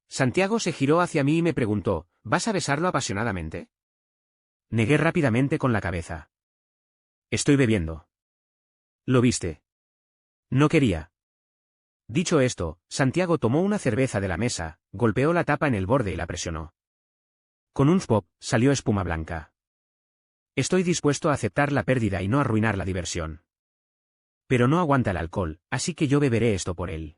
Santiago se giró hacia mí y me preguntó, ¿vas a besarlo apasionadamente? Negué rápidamente con la cabeza. Estoy bebiendo. ¿Lo viste? No quería. Dicho esto, Santiago tomó una cerveza de la mesa, golpeó la tapa en el borde y la presionó. Con un pop, salió espuma blanca. Estoy dispuesto a aceptar la pérdida y no arruinar la diversión. Pero no aguanta el alcohol, así que yo beberé esto por él.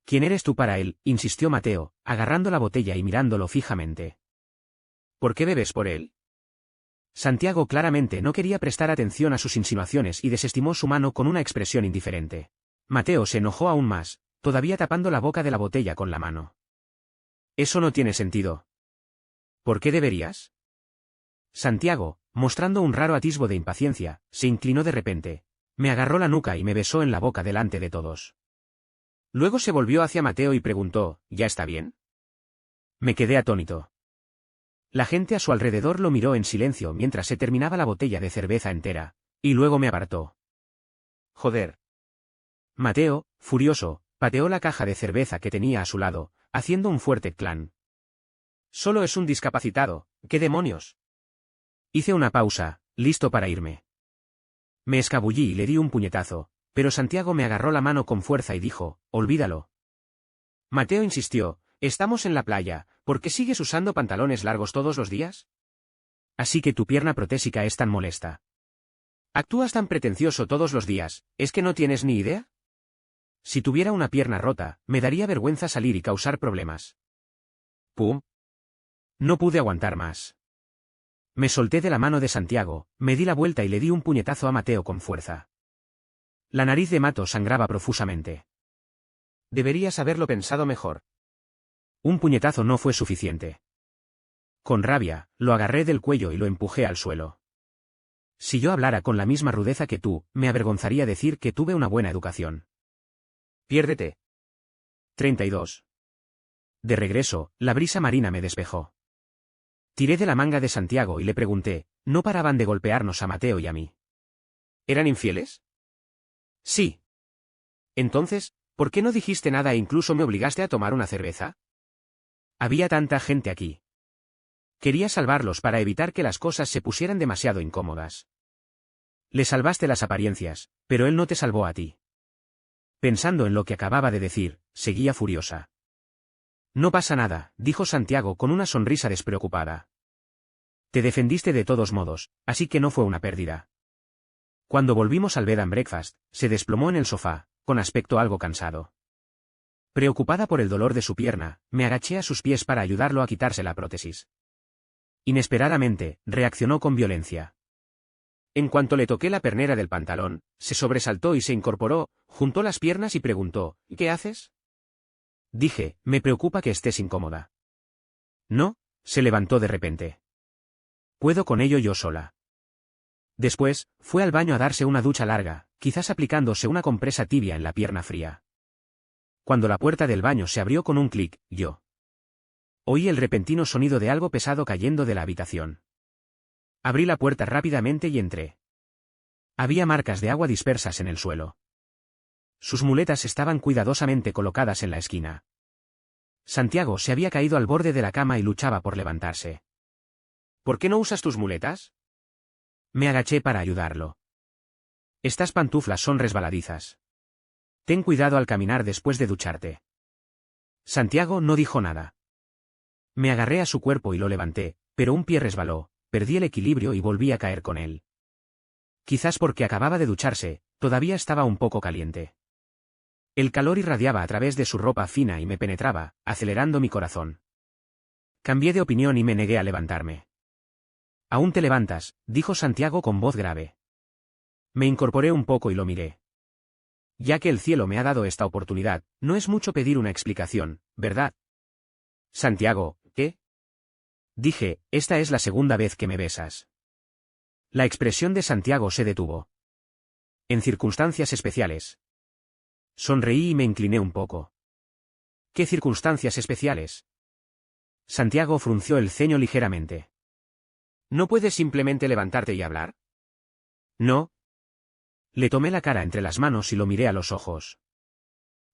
¿Quién eres tú para él?, insistió Mateo, agarrando la botella y mirándolo fijamente. ¿Por qué bebes por él? Santiago claramente no quería prestar atención a sus insinuaciones y desestimó su mano con una expresión indiferente. Mateo se enojó aún más, todavía tapando la boca de la botella con la mano. Eso no tiene sentido. ¿Por qué deberías? Santiago, mostrando un raro atisbo de impaciencia, se inclinó de repente, me agarró la nuca y me besó en la boca delante de todos. Luego se volvió hacia Mateo y preguntó, ¿ya está bien? Me quedé atónito. La gente a su alrededor lo miró en silencio mientras se terminaba la botella de cerveza entera, y luego me apartó. Joder. Mateo, furioso, pateó la caja de cerveza que tenía a su lado, haciendo un fuerte clan. Solo es un discapacitado, ¿qué demonios? Hice una pausa, listo para irme. Me escabullí y le di un puñetazo, pero Santiago me agarró la mano con fuerza y dijo, olvídalo. Mateo insistió, estamos en la playa, ¿por qué sigues usando pantalones largos todos los días? Así que tu pierna protésica es tan molesta. Actúas tan pretencioso todos los días, ¿es que no tienes ni idea? Si tuviera una pierna rota, me daría vergüenza salir y causar problemas. ¡Pum! No pude aguantar más. Me solté de la mano de Santiago, me di la vuelta y le di un puñetazo a Mateo con fuerza. La nariz de Mato sangraba profusamente. Deberías haberlo pensado mejor. Un puñetazo no fue suficiente. Con rabia, lo agarré del cuello y lo empujé al suelo. Si yo hablara con la misma rudeza que tú, me avergonzaría decir que tuve una buena educación. Piérdete. 32. De regreso, la brisa marina me despejó. Tiré de la manga de Santiago y le pregunté, ¿no paraban de golpearnos a Mateo y a mí? ¿Eran infieles? Sí. Entonces, ¿por qué no dijiste nada e incluso me obligaste a tomar una cerveza? Había tanta gente aquí. Quería salvarlos para evitar que las cosas se pusieran demasiado incómodas. Le salvaste las apariencias, pero él no te salvó a ti. Pensando en lo que acababa de decir, seguía furiosa. No pasa nada, dijo Santiago con una sonrisa despreocupada. Te defendiste de todos modos, así que no fue una pérdida. Cuando volvimos al bed and breakfast, se desplomó en el sofá, con aspecto algo cansado. Preocupada por el dolor de su pierna, me agaché a sus pies para ayudarlo a quitarse la prótesis. Inesperadamente, reaccionó con violencia. En cuanto le toqué la pernera del pantalón, se sobresaltó y se incorporó, juntó las piernas y preguntó, ¿qué haces? Dije, me preocupa que estés incómoda. No, se levantó de repente. Puedo con ello yo sola. Después, fue al baño a darse una ducha larga, quizás aplicándose una compresa tibia en la pierna fría. Cuando la puerta del baño se abrió con un clic, yo oí el repentino sonido de algo pesado cayendo de la habitación. Abrí la puerta rápidamente y entré. Había marcas de agua dispersas en el suelo. Sus muletas estaban cuidadosamente colocadas en la esquina. Santiago se había caído al borde de la cama y luchaba por levantarse. ¿Por qué no usas tus muletas? Me agaché para ayudarlo. Estas pantuflas son resbaladizas. Ten cuidado al caminar después de ducharte. Santiago no dijo nada. Me agarré a su cuerpo y lo levanté, pero un pie resbaló, perdí el equilibrio y volví a caer con él. Quizás porque acababa de ducharse, todavía estaba un poco caliente. El calor irradiaba a través de su ropa fina y me penetraba, acelerando mi corazón. Cambié de opinión y me negué a levantarme. Aún te levantas, dijo Santiago con voz grave. Me incorporé un poco y lo miré. Ya que el cielo me ha dado esta oportunidad, no es mucho pedir una explicación, ¿verdad? Santiago, ¿qué? Dije, esta es la segunda vez que me besas. La expresión de Santiago se detuvo. En circunstancias especiales. Sonreí y me incliné un poco. ¿Qué circunstancias especiales? Santiago frunció el ceño ligeramente. ¿No puedes simplemente levantarte y hablar? No. Le tomé la cara entre las manos y lo miré a los ojos.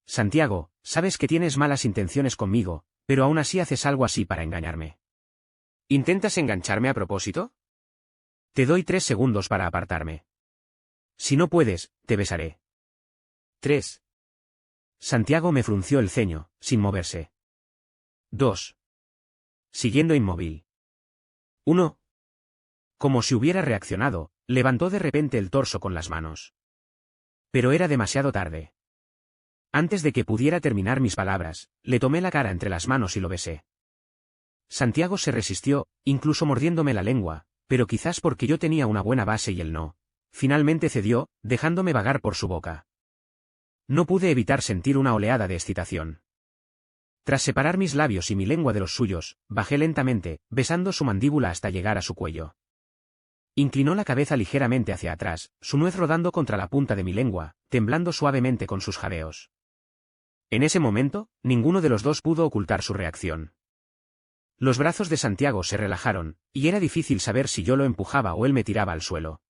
Santiago, sabes que tienes malas intenciones conmigo, pero aún así haces algo así para engañarme. ¿Intentas engancharme a propósito? Te doy 3 segundos para apartarme. Si no puedes, te besaré. 3. Santiago me frunció el ceño, sin moverse. 2. Siguiendo inmóvil. 1. Como si hubiera reaccionado, levantó de repente el torso con las manos. Pero era demasiado tarde. Antes de que pudiera terminar mis palabras, le tomé la cara entre las manos y lo besé. Santiago se resistió, incluso mordiéndome la lengua, pero quizás porque yo tenía una buena base y él no. Finalmente cedió, dejándome vagar por su boca. No pude evitar sentir una oleada de excitación. Tras separar mis labios y mi lengua de los suyos, bajé lentamente, besando su mandíbula hasta llegar a su cuello. Inclinó la cabeza ligeramente hacia atrás, su nuez rodando contra la punta de mi lengua, temblando suavemente con sus jadeos. En ese momento, ninguno de los dos pudo ocultar su reacción. Los brazos de Santiago se relajaron, y era difícil saber si yo lo empujaba o él me tiraba al suelo.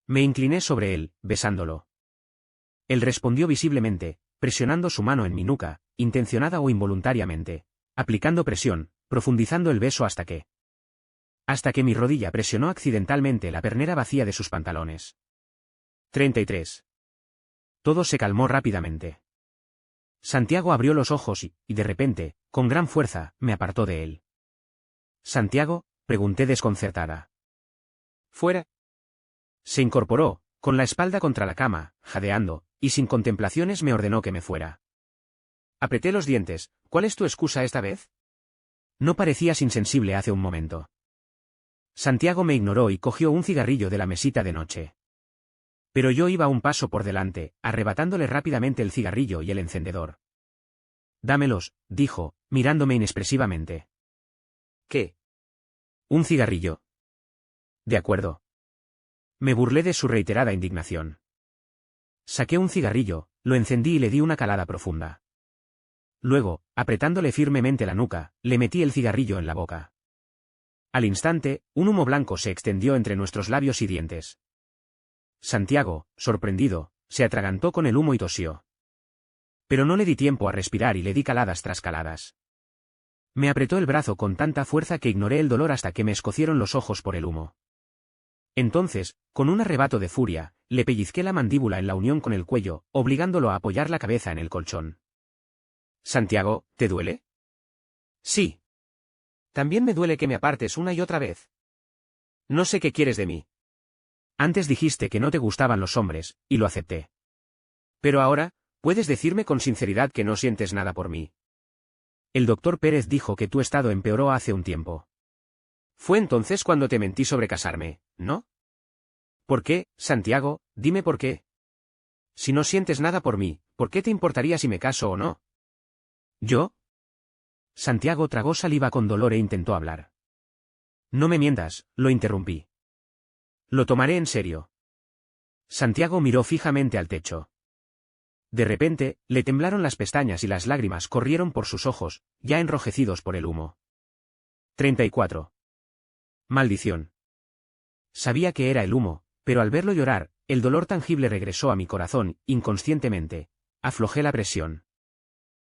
Me incliné sobre él, besándolo. Él respondió visiblemente, presionando su mano en mi nuca, intencionada o involuntariamente, aplicando presión, profundizando el beso hasta que mi rodilla presionó accidentalmente la pernera vacía de sus pantalones. 33. Todo se calmó rápidamente. Santiago abrió los ojos y, de repente, con gran fuerza, me apartó de él. «¿Santiago?», pregunté desconcertada. «¿Fuera?». Se incorporó, con la espalda contra la cama, jadeando, y sin contemplaciones me ordenó que me fuera. Apreté los dientes. «¿Cuál es tu excusa esta vez?». No parecías insensible hace un momento. Santiago me ignoró y cogió un cigarrillo de la mesita de noche. Pero yo iba un paso por delante, arrebatándole rápidamente el cigarrillo y el encendedor. «Dámelos», dijo, mirándome inexpresivamente. «¿Qué?». «Un cigarrillo». «De acuerdo». Me burlé de su reiterada indignación. Saqué un cigarrillo, lo encendí y le di una calada profunda. Luego, apretándole firmemente la nuca, le metí el cigarrillo en la boca. Al instante, un humo blanco se extendió entre nuestros labios y dientes. Santiago, sorprendido, se atragantó con el humo y tosió. Pero no le di tiempo a respirar y le di caladas tras caladas. Me apretó el brazo con tanta fuerza que ignoré el dolor hasta que me escocieron los ojos por el humo. Entonces, con un arrebato de furia, le pellizqué la mandíbula en la unión con el cuello, obligándolo a apoyar la cabeza en el colchón. «Santiago, ¿te duele?». «Sí. También me duele que me apartes una y otra vez. No sé qué quieres de mí. Antes dijiste que no te gustaban los hombres, y lo acepté. Pero ahora, puedes decirme con sinceridad que no sientes nada por mí». «El doctor Pérez dijo que tu estado empeoró hace un tiempo». «Fue entonces cuando te mentí sobre casarme, ¿no?». «¿Por qué, Santiago? Dime por qué. Si no sientes nada por mí, ¿por qué te importaría si me caso o no?». «¿Yo?». Santiago tragó saliva con dolor e intentó hablar. «No me mientas», lo interrumpí. «Lo tomaré en serio». Santiago miró fijamente al techo. De repente, le temblaron las pestañas y las lágrimas corrieron por sus ojos, ya enrojecidos por el humo. 34. Maldición. Sabía que era el humo, pero al verlo llorar, el dolor tangible regresó a mi corazón, inconscientemente. Aflojé la presión.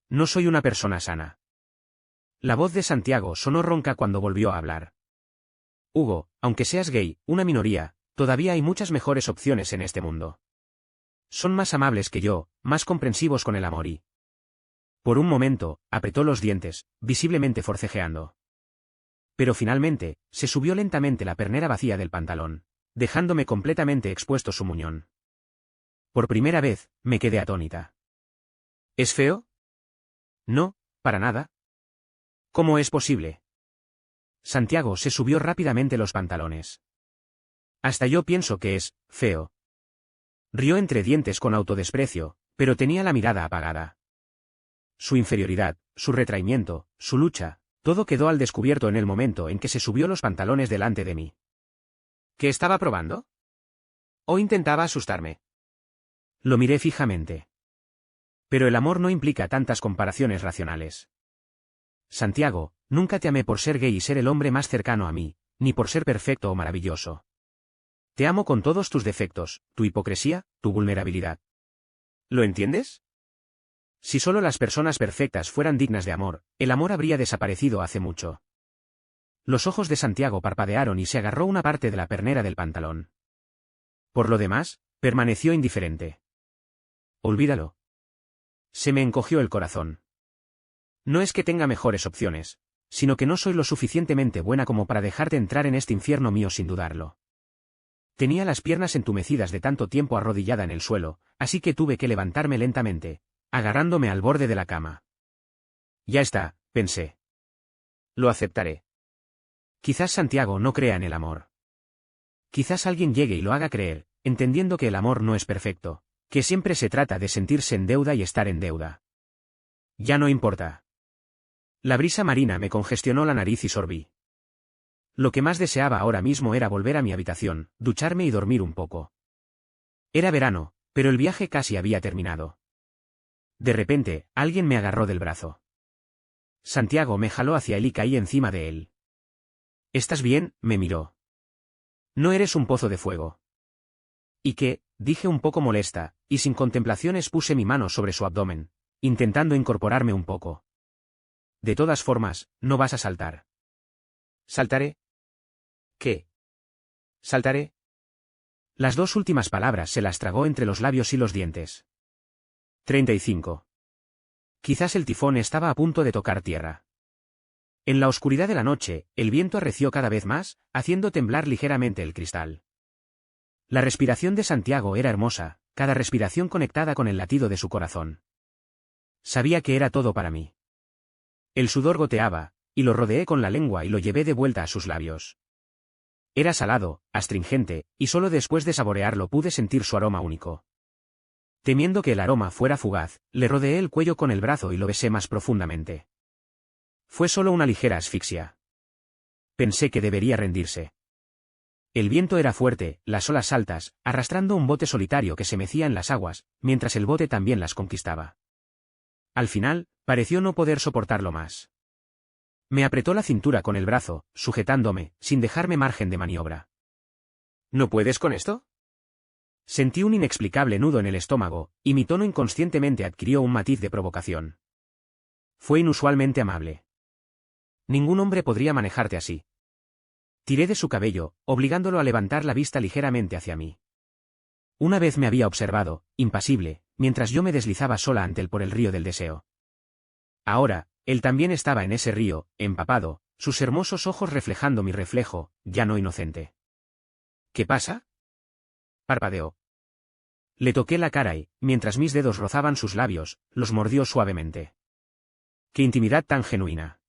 No soy una persona sana. La voz de Santiago sonó ronca cuando volvió a hablar. «Hugo, aunque seas gay, una minoría, todavía hay muchas mejores opciones en este mundo. Son más amables que yo, más comprensivos con el amor y...». Por un momento, apretó los dientes, visiblemente forcejeando. Pero finalmente, se subió lentamente la pernera vacía del pantalón, dejándome completamente expuesto su muñón. Por primera vez, me quedé atónita. «¿Es feo?». «No, para nada». «¿Cómo es posible?». Santiago se subió rápidamente los pantalones. «Hasta yo pienso que es feo». Rió entre dientes con autodesprecio, pero tenía la mirada apagada. Su inferioridad, su retraimiento, su lucha, todo quedó al descubierto en el momento en que se subió los pantalones delante de mí. ¿Qué estaba probando? ¿O intentaba asustarme? Lo miré fijamente. Pero el amor no implica tantas comparaciones racionales. Santiago, nunca te amé por ser gay y ser el hombre más cercano a mí, ni por ser perfecto o maravilloso. Te amo con todos tus defectos, tu hipocresía, tu vulnerabilidad. ¿Lo entiendes? Si solo las personas perfectas fueran dignas de amor, el amor habría desaparecido hace mucho. Los ojos de Santiago parpadearon y se agarró una parte de la pernera del pantalón. Por lo demás, permaneció indiferente. Olvídalo. Se me encogió el corazón. No es que tenga mejores opciones, sino que no soy lo suficientemente buena como para dejarte entrar en este infierno mío sin dudarlo. Tenía las piernas entumecidas de tanto tiempo arrodillada en el suelo, así que tuve que levantarme lentamente, agarrándome al borde de la cama. Ya está, pensé. Lo aceptaré. Quizás Santiago no crea en el amor. Quizás alguien llegue y lo haga creer, entendiendo que el amor no es perfecto, que siempre se trata de sentirse en deuda y estar en deuda. Ya no importa. La brisa marina me congestionó la nariz y sorbí. Lo que más deseaba ahora mismo era volver a mi habitación, ducharme y dormir un poco. Era verano, pero el viaje casi había terminado. De repente, alguien me agarró del brazo. Santiago me jaló hacia él y caí encima de él. ¿Estás bien?, me miró. No eres un pozo de fuego. ¿Y qué?, dije un poco molesta, y sin contemplaciones puse mi mano sobre su abdomen, intentando incorporarme un poco. De todas formas, no vas a saltar. ¿Saltaré? ¿Qué? ¿Saltaré? Las dos últimas palabras se las tragó entre los labios y los dientes. 35. Quizás el tifón estaba a punto de tocar tierra. En la oscuridad de la noche, el viento arreció cada vez más, haciendo temblar ligeramente el cristal. La respiración de Santiago era hermosa, cada respiración conectada con el latido de su corazón. Sabía que era todo para mí. El sudor goteaba, y lo rodeé con la lengua y lo llevé de vuelta a sus labios. Era salado, astringente, y solo después de saborearlo pude sentir su aroma único. Temiendo que el aroma fuera fugaz, le rodeé el cuello con el brazo y lo besé más profundamente. Fue solo una ligera asfixia. Pensé que debería rendirse. El viento era fuerte, las olas altas, arrastrando un bote solitario que se mecía en las aguas, mientras el bote también las conquistaba. Al final, pareció no poder soportarlo más. Me apretó la cintura con el brazo, sujetándome, sin dejarme margen de maniobra. ¿No puedes con esto? Sentí un inexplicable nudo en el estómago, y mi tono inconscientemente adquirió un matiz de provocación. Fue inusualmente amable. Ningún hombre podría manejarte así. Tiré de su cabello, obligándolo a levantar la vista ligeramente hacia mí. Una vez me había observado, impasible, mientras yo me deslizaba sola ante él por el río del deseo. Ahora, él también estaba en ese río, empapado, sus hermosos ojos reflejando mi reflejo, ya no inocente. ¿Qué pasa?, parpadeó. Le toqué la cara y, mientras mis dedos rozaban sus labios, los mordió suavemente. ¡Qué intimidad tan genuina!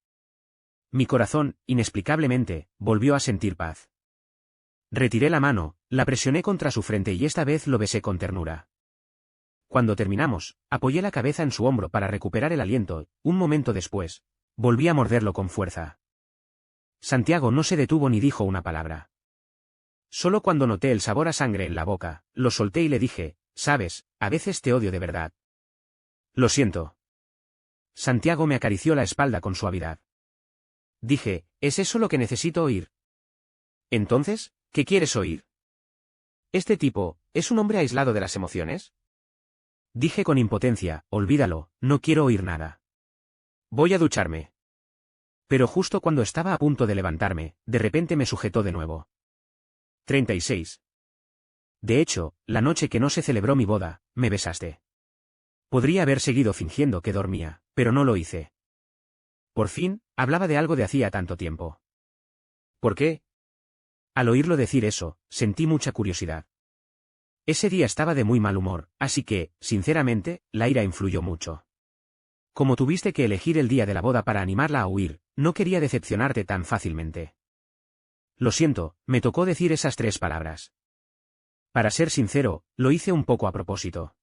Mi corazón, inexplicablemente, volvió a sentir paz. Retiré la mano, la presioné contra su frente y esta vez lo besé con ternura. Cuando terminamos, apoyé la cabeza en su hombro para recuperar el aliento, un momento después, volví a morderlo con fuerza. Santiago no se detuvo ni dijo una palabra. Solo cuando noté el sabor a sangre en la boca, lo solté y le dije, sabes, a veces te odio de verdad. Lo siento. Santiago me acarició la espalda con suavidad. Dije, ¿es eso lo que necesito oír? Entonces, ¿qué quieres oír? ¿Este tipo, es un hombre aislado de las emociones? Dije con impotencia, olvídalo, no quiero oír nada. Voy a ducharme. Pero justo cuando estaba a punto de levantarme, de repente me sujetó de nuevo. 36. De hecho, la noche que no se celebró mi boda, me besaste. Podría haber seguido fingiendo que dormía, pero no lo hice. Por fin, hablaba de algo de hacía tanto tiempo. ¿Por qué? Al oírlo decir eso, sentí mucha curiosidad. Ese día estaba de muy mal humor, así que, sinceramente, la ira influyó mucho. Como tuviste que elegir el día de la boda para animarla a huir, no quería decepcionarte tan fácilmente. Lo siento, me tocó decir esas 3 palabras. Para ser sincero, lo hice un poco a propósito.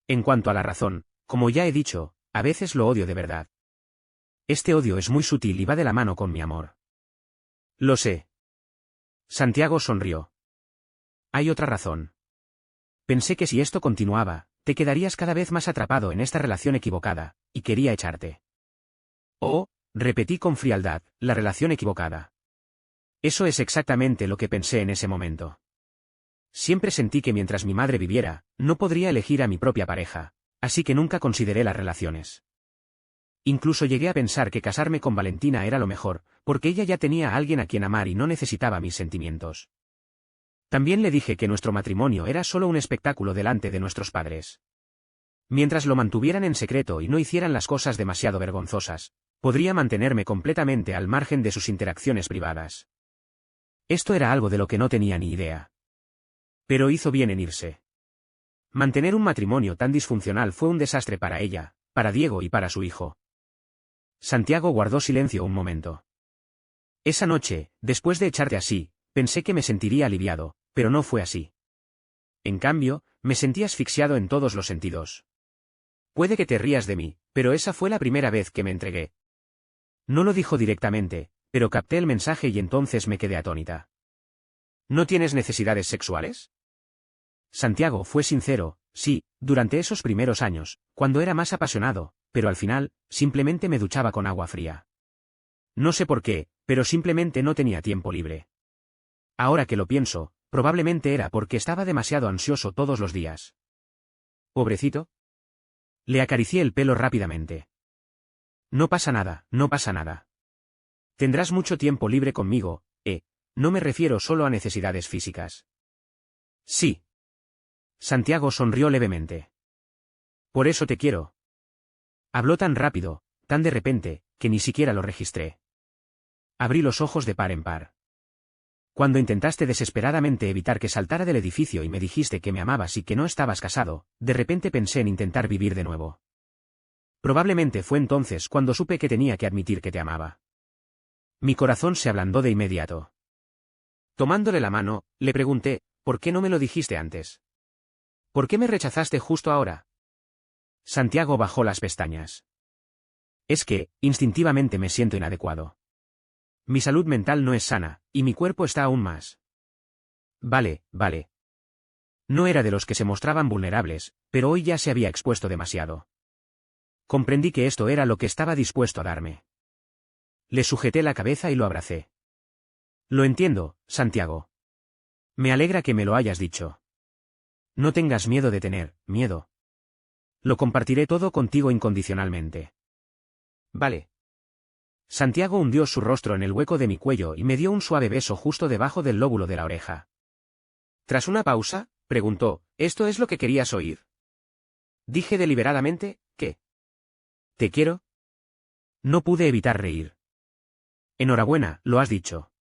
En cuanto a la razón, como ya he dicho, a veces lo odio de verdad. Este odio es muy sutil y va de la mano con mi amor. Lo sé. Santiago sonrió. Hay otra razón. Pensé que si esto continuaba, te quedarías cada vez más atrapado en esta relación equivocada, y quería echarte. Oh, repetí con frialdad, la relación equivocada. Eso es exactamente lo que pensé en ese momento. Siempre sentí que mientras mi madre viviera, no podría elegir a mi propia pareja, Así que nunca consideré las relaciones. Incluso llegué a pensar que casarme con Valentina era lo mejor, porque ella ya tenía a alguien a quien amar y no necesitaba mis sentimientos. También le dije que nuestro matrimonio era solo un espectáculo delante de nuestros padres. Mientras lo mantuvieran en secreto y no hicieran las cosas demasiado vergonzosas, podría mantenerme completamente al margen de sus interacciones privadas. Esto era algo de lo que no tenía ni idea. Pero hizo bien en irse. Mantener un matrimonio tan disfuncional fue un desastre para ella, para Diego y para su hijo. Santiago guardó silencio un momento. Esa noche, después de echarte así, pensé que me sentiría aliviado, pero no fue así. En cambio, me sentí asfixiado en todos los sentidos. Puede que te rías de mí, pero esa fue la primera vez que me entregué. No lo dijo directamente, pero capté el mensaje y entonces me quedé atónita. ¿No tienes necesidades sexuales? Santiago fue sincero, sí, durante esos primeros años, cuando era más apasionado, pero al final, simplemente me duchaba con agua fría. No sé por qué, pero simplemente no tenía tiempo libre. Ahora que lo pienso, probablemente era porque estaba demasiado ansioso todos los días. Pobrecito. Le acaricié el pelo rápidamente. No pasa nada, no pasa nada. Tendrás mucho tiempo libre conmigo, no me refiero solo a necesidades físicas. Sí. Santiago sonrió levemente. Por eso te quiero. Habló tan rápido, tan de repente, que ni siquiera lo registré. Abrí los ojos de par en par. Cuando intentaste desesperadamente evitar que saltara del edificio y me dijiste que me amabas y que no estabas casado, de repente pensé en intentar vivir de nuevo. Probablemente fue entonces cuando supe que tenía que admitir que te amaba. Mi corazón se ablandó de inmediato. Tomándole la mano, le pregunté, ¿por qué no me lo dijiste antes? ¿Por qué me rechazaste justo ahora? Santiago bajó las pestañas. Es que, instintivamente me siento inadecuado. Mi salud mental no es sana, y mi cuerpo está aún más. Vale. No era de los que se mostraban vulnerables, pero hoy ya se había expuesto demasiado. Comprendí que esto era lo que estaba dispuesto a darme. Le sujeté la cabeza y lo abracé. Lo entiendo, Santiago. Me alegra que me lo hayas dicho. No tengas miedo de tener miedo. Lo compartiré todo contigo incondicionalmente. Vale. Santiago hundió su rostro en el hueco de mi cuello y me dio un suave beso justo debajo del lóbulo de la oreja. Tras una pausa, preguntó, ¿esto es lo que querías oír? Dije deliberadamente, ¿qué? ¿Te quiero? No pude evitar reír. Enhorabuena, lo has dicho.